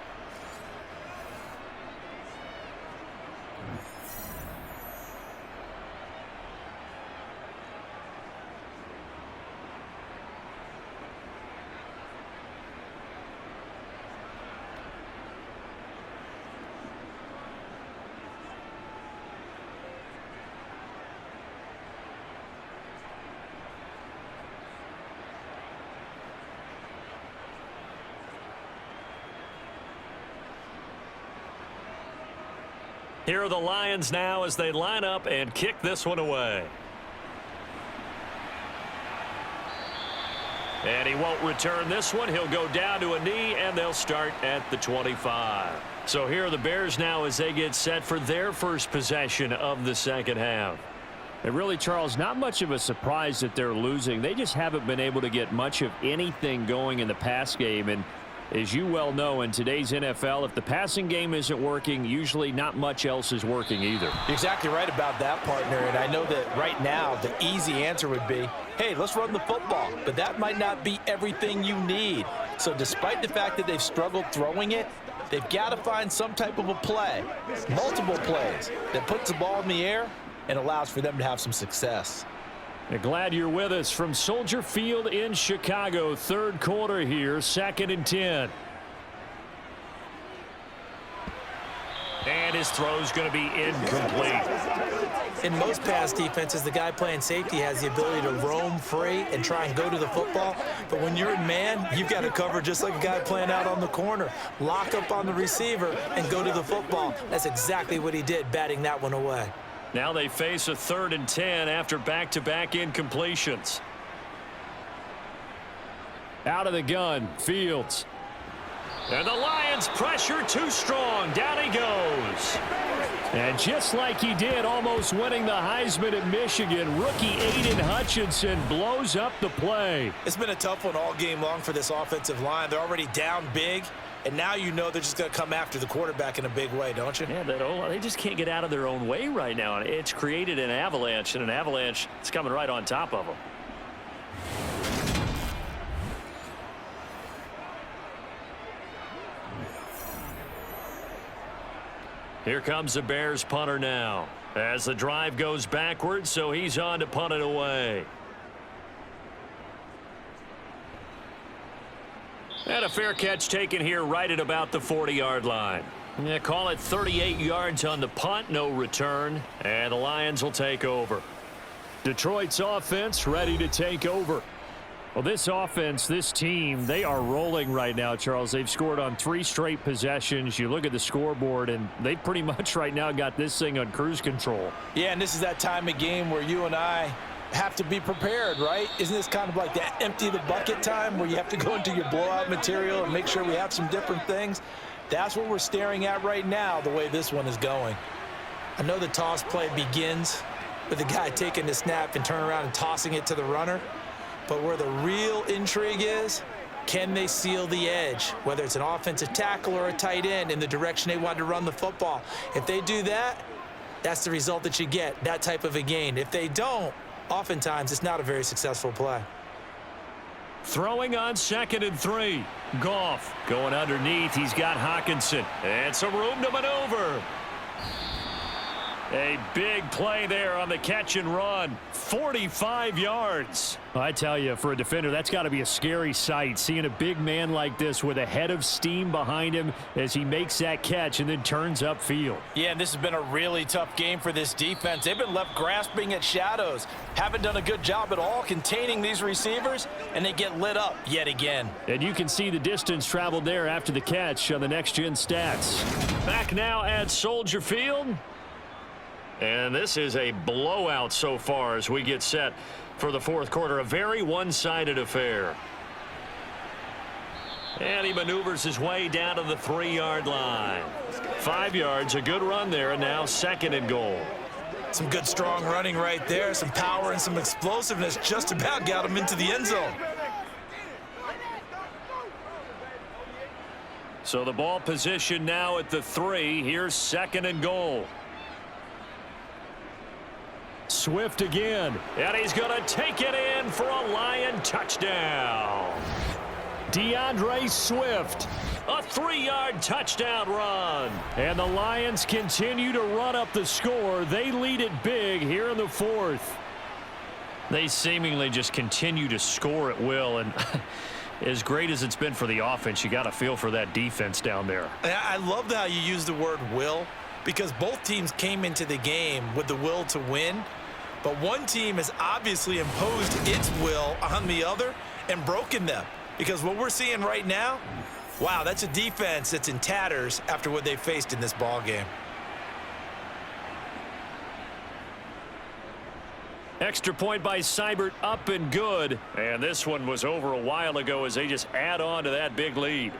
Here are the Lions now as they line up and kick this one away. And he won't return this one. He'll go down to a knee, and they'll start at the 25. So here are the Bears now as they get set for their first possession of the second half. And really, Charles, not much of a surprise that they're losing. They just haven't been able to get much of anything going in the pass game. And as you well know, in today's NFL, if the passing game isn't working, usually not much else is working either. You're exactly right about that, partner. And I know that right now the easy answer would be, hey, let's run the football. But that might not be everything you need. So despite the fact that they've struggled throwing it, they've got to find some type of a play, multiple plays, that puts the ball in the air and allows for them to have some success. Glad you're with us from Soldier Field in Chicago. Third quarter here, 2nd and 10. And his throw's going to be incomplete. In most pass defenses, the guy playing safety has the ability to roam free and try and go to the football. But when you're in man, you've got to cover just like a guy playing out on the corner. Lock up on the receiver and go to the football. That's exactly what he did, batting that one away. Now they face a 3rd and 10 after back-to-back incompletions. Out of the gun, Fields. And the Lions pressure too strong. Down he goes. And just like he did, almost winning the Heisman at Michigan, rookie Aiden Hutchinson blows up the play. It's been a tough one all game long for this offensive line. They're already down big. And now you know they're just going to come after the quarterback in a big way, don't you? Yeah, they just can't get out of their own way right now. And it's created an avalanche, and an avalanche is coming right on top of them. Here comes the Bears punter now. As the drive goes backwards, so he's on to punt it away. And a fair catch taken here right at about the 40-yard line. Yeah, call it 38 yards on the punt, no return, and the Lions will take over. Detroit's offense ready to take over. Well, this offense, this team, they are rolling right now, Charles. They've scored on 3 straight possessions. You look at the scoreboard, and they pretty much right now got this thing on cruise control. Yeah, and this is that time of game where you and I have to be prepared, right? Isn't this kind of like that empty the bucket time where you have to go into your blowout material and make sure we have some different things? That's what we're staring at right now, the way this one is going. I know the toss play begins with the guy taking the snap and turning around and tossing it to the runner. But where the real intrigue is, can they seal the edge, whether it's an offensive tackle or a tight end, in the direction they want to run the football? If they do that, that's the result that you get, that type of a gain. If they don't, oftentimes it's not a very successful play. Throwing on 2nd and 3. Goff going underneath. He's got Hawkinson. And some room to maneuver. A big play there on the catch and run. 45 yards. I tell you, for a defender, that's got to be a scary sight, seeing a big man like this with a head of steam behind him as he makes that catch and then turns upfield. Yeah, and this has been a really tough game for this defense. They've been left grasping at shadows. Haven't done a good job at all containing these receivers, and they get lit up yet again. And you can see the distance traveled there after the catch on the next-gen stats. Back now at Soldier Field. And this is a blowout so far as we get set for the 4th quarter. A very one-sided affair. And he maneuvers his way down to the 3-yard line. 5 yards, a good run there, and now 2nd and goal. Some good strong running right there, some power and some explosiveness, just about got him into the end zone. So the ball position now at the 3. Here's 2nd and goal. Swift again. And he's going to take it in for a Lion touchdown. DeAndre Swift. A 3-yard touchdown run. And the Lions continue to run up the score. They lead it big here in the 4th. They seemingly just continue to score at will. And as great as it's been for the offense, you got to feel for that defense down there. I love how you use the word will, because both teams came into the game with the will to win. But one team has obviously imposed its will on the other and broken them. Because what we're seeing right now, wow, that's a defense that's in tatters after what they faced in this ball game. Extra point by Seibert, up and good. And this one was over a while ago as they just add on to that big lead.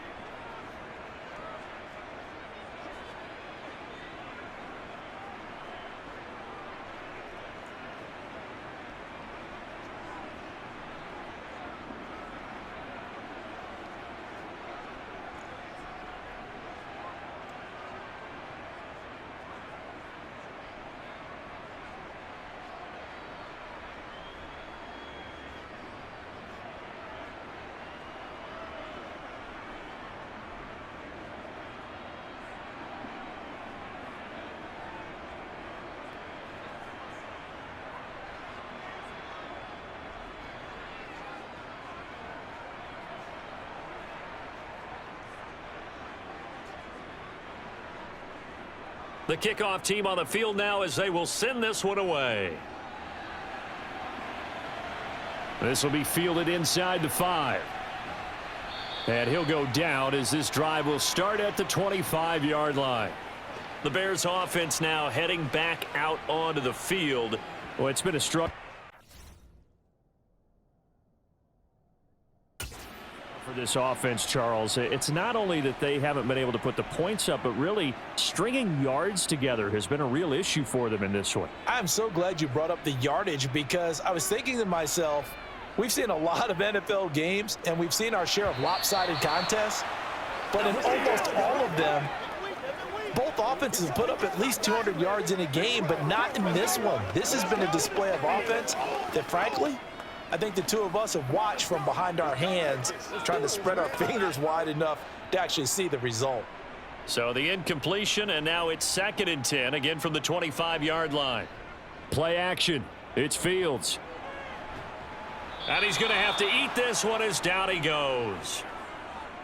The kickoff team on the field now as they will send this one away. This will be fielded inside the 5. And he'll go down as this drive will start at the 25-yard line. The Bears offense now heading back out onto the field. Well, it's been a struggle for this offense, Charles. It's not only that they haven't been able to put the points up, but really stringing yards together has been a real issue for them in this one. I'm so glad you brought up the yardage, because I was thinking to myself, we've seen a lot of NFL games and we've seen our share of lopsided contests, but in almost all of them, both offenses put up at least 200 yards in a game, but not in this one. This has been a display of offense that, frankly, I think the two of us have watched from behind our hands, trying to spread our fingers wide enough to actually see the result. So the incompletion, and now it's 2nd and 10, again from the 25-yard line. Play action. It's Fields. And he's going to have to eat this one as down he goes.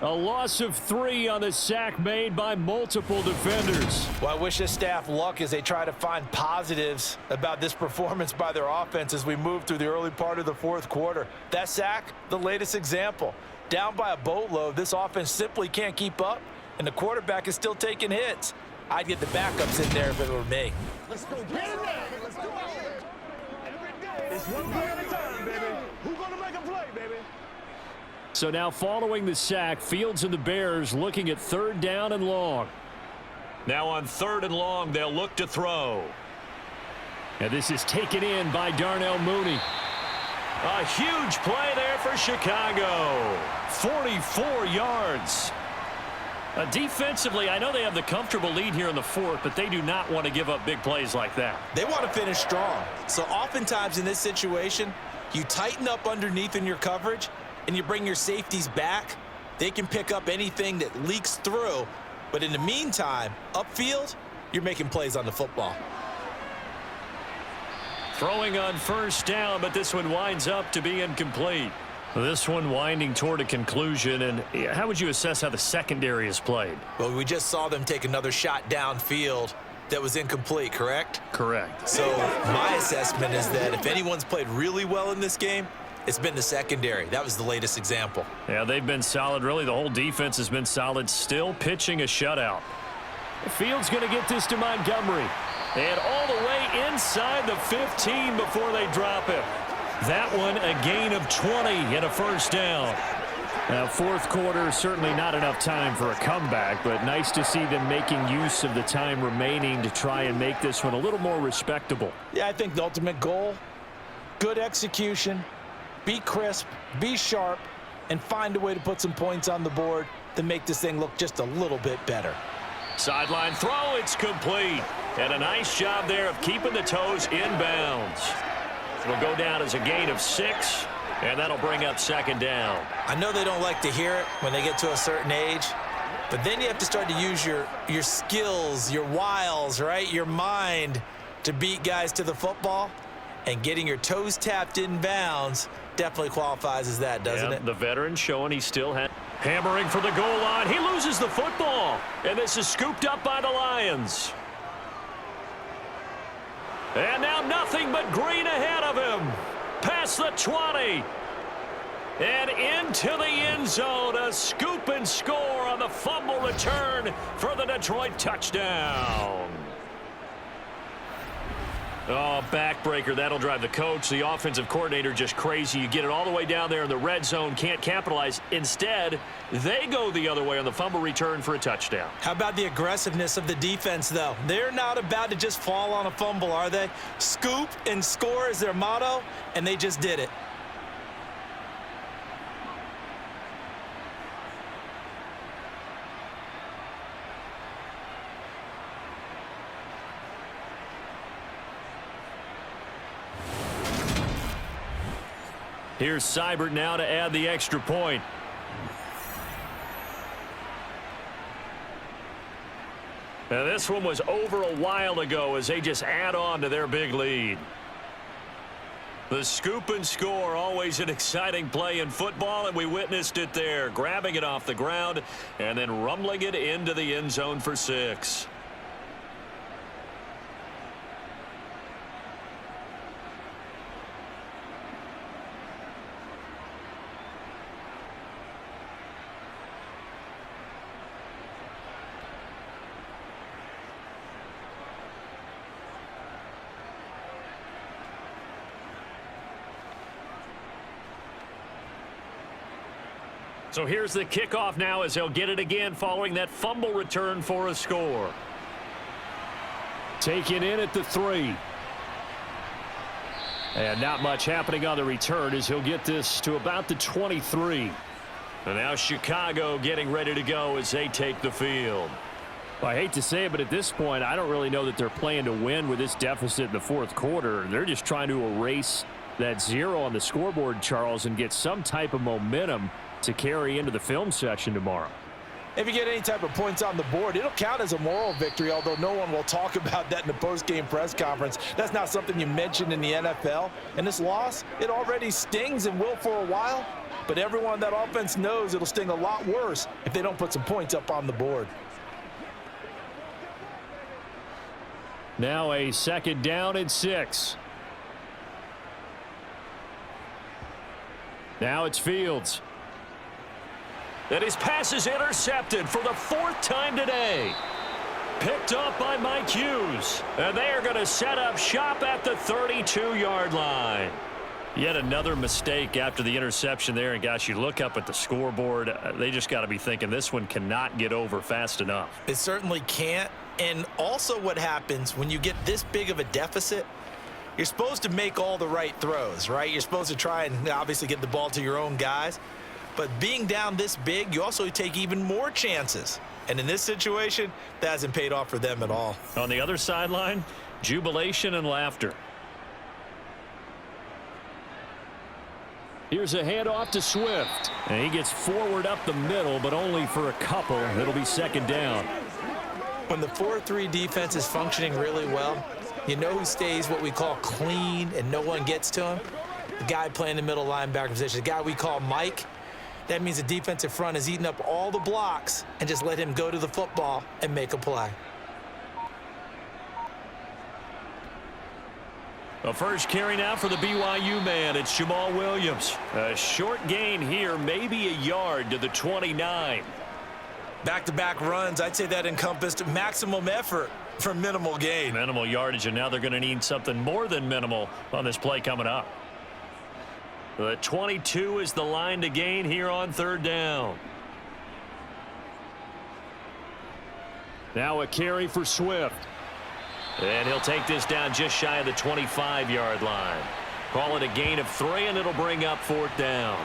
A loss of 3 on the sack made by multiple defenders. Well, I wish this staff luck as they try to find positives about this performance by their offense as we move through the early part of the fourth quarter. That sack, the latest example. Down by a boatload, this offense simply can't keep up, and the quarterback is still taking hits. I'd get the backups in there if it were me. Let's go. Get in there. Let's do it. It's one play at a time, baby. Who's going to make a play, baby? So now following the sack, Fields and the Bears looking at 3rd down and long. Now on 3rd and long, they'll look to throw. And this is taken in by Darnell Mooney. A huge play there for Chicago. 44 yards. Defensively, I know they have the comfortable lead here in the 4th, but they do not want to give up big plays like that. They want to finish strong. So oftentimes in this situation, you tighten up underneath in your coverage, and you bring your safeties back. They can pick up anything that leaks through. But in the meantime, upfield, you're making plays on the football. Throwing on 1st down, but this one winds up to be incomplete. This one winding toward a conclusion. And how would you assess how the secondary is played? Well, we just saw them take another shot downfield that was incomplete, correct? Correct. So my assessment is that if anyone's played really well in this game, it's been the secondary. That was the latest example. Yeah, they've been solid. Really, the whole defense has been solid. Still pitching a shutout. Fields going to get this to Montgomery. And all the way inside the 15 before they drop him. That one a gain of 20 and a 1st down. Now, 4th quarter, certainly not enough time for a comeback, but nice to see them making use of the time remaining to try and make this one a little more respectable. Yeah, I think the ultimate goal, good execution, be crisp, be sharp, and find a way to put some points on the board to make this thing look just a little bit better. Sideline throw, it's complete. And a nice job there of keeping the toes inbounds. It'll go down as a gain of 6, and that'll bring up 2nd down. I know they don't like to hear it when they get to a certain age, but then you have to start to use your skills, your wiles, right? Your mind to beat guys to the football. And getting your toes tapped in bounds definitely qualifies as that, doesn't it? The veteran showing he still has. Hammering for the goal line. He loses the football. And this is scooped up by the Lions. And now nothing but green ahead of him. Past the 20. And into the end zone. A scoop and score on the fumble return for the Detroit touchdown. Oh, backbreaker. That'll drive the coach, the offensive coordinator, just crazy. You get it all the way down there in the red zone, can't capitalize. Instead, they go the other way on the fumble return for a touchdown. How about the aggressiveness of the defense, though? They're not about to just fall on a fumble, are they? Scoop and score is their motto, and they just did it. Here's Seibert now to add the extra point. Now this one was over a while ago as they just add on to their big lead. The scoop and score, always an exciting play in football, and we witnessed it there. Grabbing it off the ground and then rumbling it into the end zone for 6. So here's the kickoff now as they'll get it again following that fumble return for a score. Taken in at the 3. And not much happening on the return as he'll get this to about the 23. And now Chicago getting ready to go as they take the field. Well, I hate to say it, but at this point, I don't really know that they're playing to win with this deficit in the 4th quarter. They're just trying to erase that 0 on the scoreboard, Charles, and get some type of momentum to carry into the film session tomorrow. If you get any type of points on the board, it'll count as a moral victory, although no one will talk about that in the post-game press conference. That's not something you mentioned in the NFL. And this loss, it already stings and will for a while. But everyone on that offense knows it'll sting a lot worse if they don't put some points up on the board. Now a 2nd down and 6. Now it's Fields. And his pass is intercepted for the 4th time today. Picked off by Mike Hughes. And they are going to set up shop at the 32-yard line. Yet another mistake after the interception there. And, gosh, you look up at the scoreboard. They just got to be thinking this one cannot get over fast enough. It certainly can't. And also what happens when you get this big of a deficit, you're supposed to make all the right throws, right? You're supposed to try and obviously get the ball to your own guys. But being down this big, you also take even more chances. And in this situation, that hasn't paid off for them at all. On the other sideline, jubilation and laughter. Here's a handoff to Swift. And he gets forward up the middle, but only for a couple. It'll be 2nd down. When the 4-3 defense is functioning really well, you know who stays what we call clean and no one gets to him? The guy playing the middle linebacker position, the guy we call Mike. That means the defensive front is eating up all the blocks and just let him go to the football and make a play. A first carry now for the BYU man. It's Jamal Williams. A short gain here, maybe a yard to the 29. Back-to-back runs, I'd say that encompassed maximum effort for minimal gain. Minimal yardage, and now they're going to need something more than minimal on this play coming up. The 22 is the line to gain here on 3rd down. Now a carry for Swift. And he'll take this down just shy of the 25-yard line. Call it a gain of 3, and it'll bring up 4th down.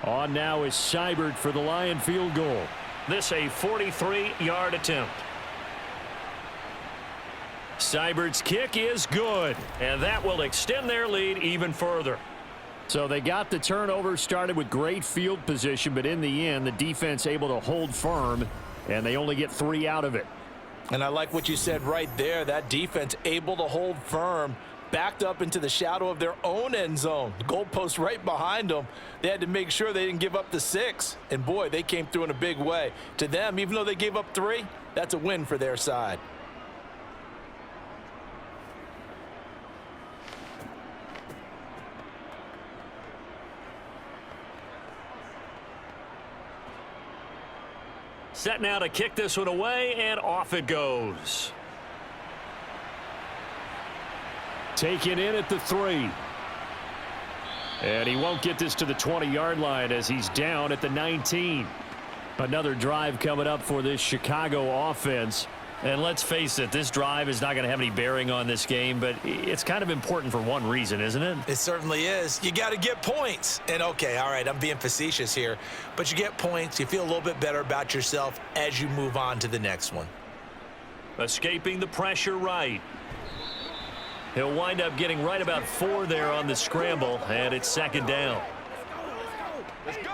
On now is Seibert for the Lion field goal. This a 43-yard attempt. Seibert's kick is good, and that will extend their lead even further. So they got the turnover, started with great field position, but in the end, the defense able to hold firm, and they only get 3 out of it. And I like what you said right there. That defense able to hold firm, backed up into the shadow of their own end zone. The goalpost right behind them. They had to make sure they didn't give up the 6. And, boy, they came through in a big way. To them, even though they gave up 3, that's a win for their side. Set now to kick this one away, and off it goes. Taken in at the 3. And he won't get this to the 20-yard line as he's down at the 19. Another drive coming up for this Chicago offense. And let's face it, this drive is not going to have any bearing on this game, but it's kind of important for one reason, isn't it? It certainly is. You got to get points. And, okay, all right, I'm being facetious here. But you get points. You feel a little bit better about yourself as you move on to the next one. Escaping the pressure right. He'll wind up getting right about 4 there on the scramble, and it's 2nd down. Let's go.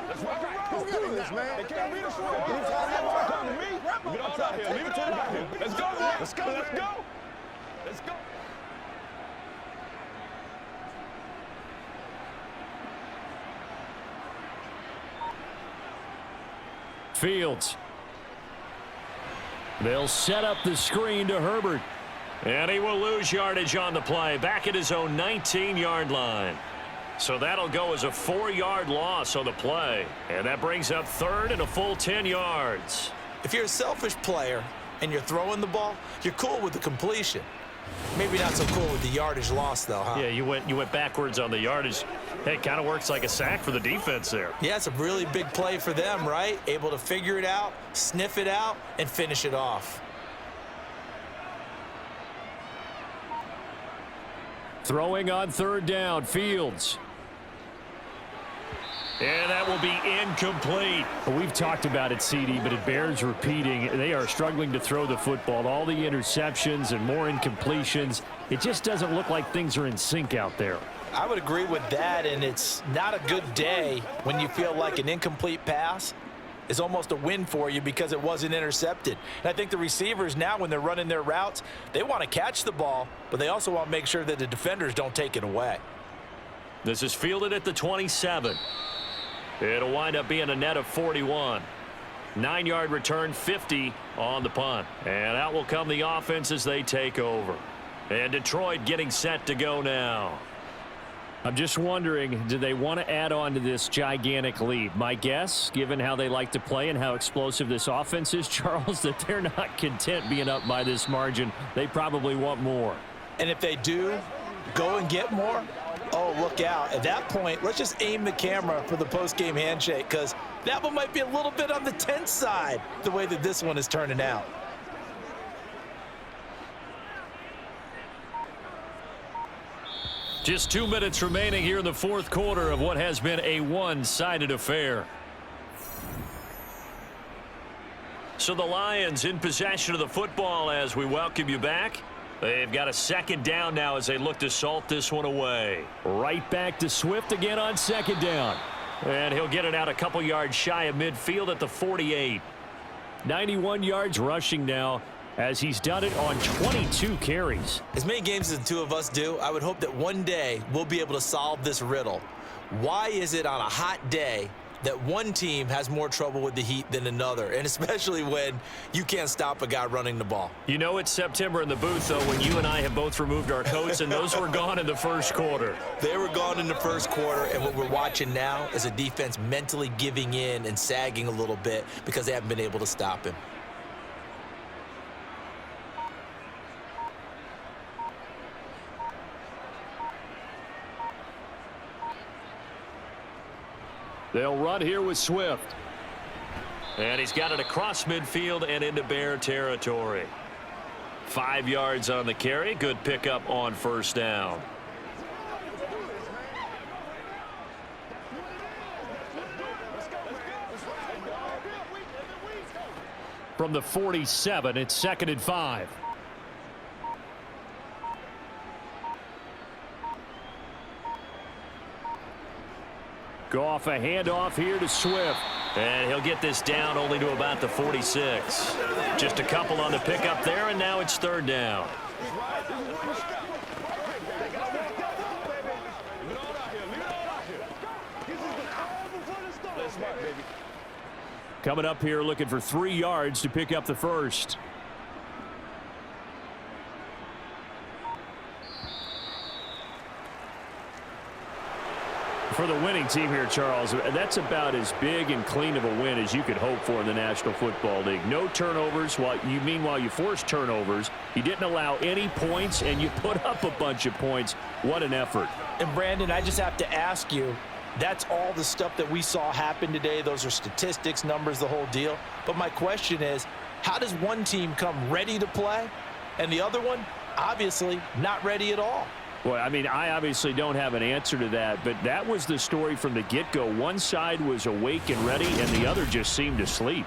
Let's rock and roll. Let's do this, man. It can't be the swing. Come to me. Get on out here. Leave it to the back here. Let's go, man. Let's go. Let's go. Let's go. Fields. They'll set up the screen to Herbert. And he will lose yardage on the play, back at his own 19-yard line. So that'll go as a 4-yard loss on the play. And that brings up 3rd and a full 10 yards. If you're a selfish player and you're throwing the ball, you're cool with the completion. Maybe not so cool with the yardage loss, though, huh? Yeah, you went backwards on the yardage. Hey, it kind of works like a sack for the defense there. Yeah, it's a really big play for them, right? Able to figure it out, sniff it out, and finish it off. Throwing on 3rd down, Fields. And that will be incomplete. We've talked about it, CD, but it bears repeating. They are struggling to throw the football. All the interceptions and more incompletions. It just doesn't look like things are in sync out there. I would agree with that, and it's not a good day when you feel like an incomplete pass is almost a win for you because it wasn't intercepted. And I think the receivers now, when they're running their routes, they want to catch the ball, but they also want to make sure that the defenders don't take it away. This is fielded at the 27. It'll wind up being a net of 41. 9-yard return, 50 on the punt. And out will come the offense as they take over. And Detroit getting set to go now. I'm just wondering, do they want to add on to this gigantic lead? My guess, given how they like to play and how explosive this offense is, Charles, that they're not content being up by this margin. They probably want more. And if they do go and get more, oh, look out. At that point, let's just aim the camera for the post-game handshake, because that one might be a little bit on the tense side, the way that this one is turning out. Just 2 minutes remaining here in the fourth quarter of what has been a one-sided affair. So the Lions in possession of the football as we welcome you back. They've got a second down now as they look to salt this one away. Right back to Swift again on second down. And he'll get it out a couple yards shy of midfield at the 48. 91 yards rushing now, as he's done it on 22 carries. As many games as the two of us do, I would hope that one day we'll be able to solve this riddle. Why is it on a hot day that one team has more trouble with the heat than another, and especially when you can't stop a guy running the ball? You know it's September in the booth, though, when you and I have both removed our coats, and those were gone in the first quarter. They were gone in the first quarter, and what we're watching now is a defense mentally giving in and sagging a little bit because they haven't been able to stop him. They'll run here with Swift. And he's got it across midfield and into Bear territory. 5 yards on the carry. Good pickup on first down. From the 47, it's 2nd and 5. Goff, a handoff here to Swift. And he'll get this down only to about the 46. Just a couple on the pickup there, and now it's third down. Coming up here looking for 3 yards to pick up the first. For the winning team here, Charles, that's about as big and clean of a win as you could hope for in the National Football League. No turnovers. Meanwhile, you forced turnovers. You didn't allow any points, and you put up a bunch of points. What an effort. And, Brandon, I just have to ask you, that's all the stuff that we saw happen today. Those are statistics, numbers, the whole deal. But my question is, how does one team come ready to play, and the other one, obviously, not ready at all? Well, I mean, I obviously don't have an answer to that, but that was the story from the get-go. One side was awake and ready, and the other just seemed to sleep.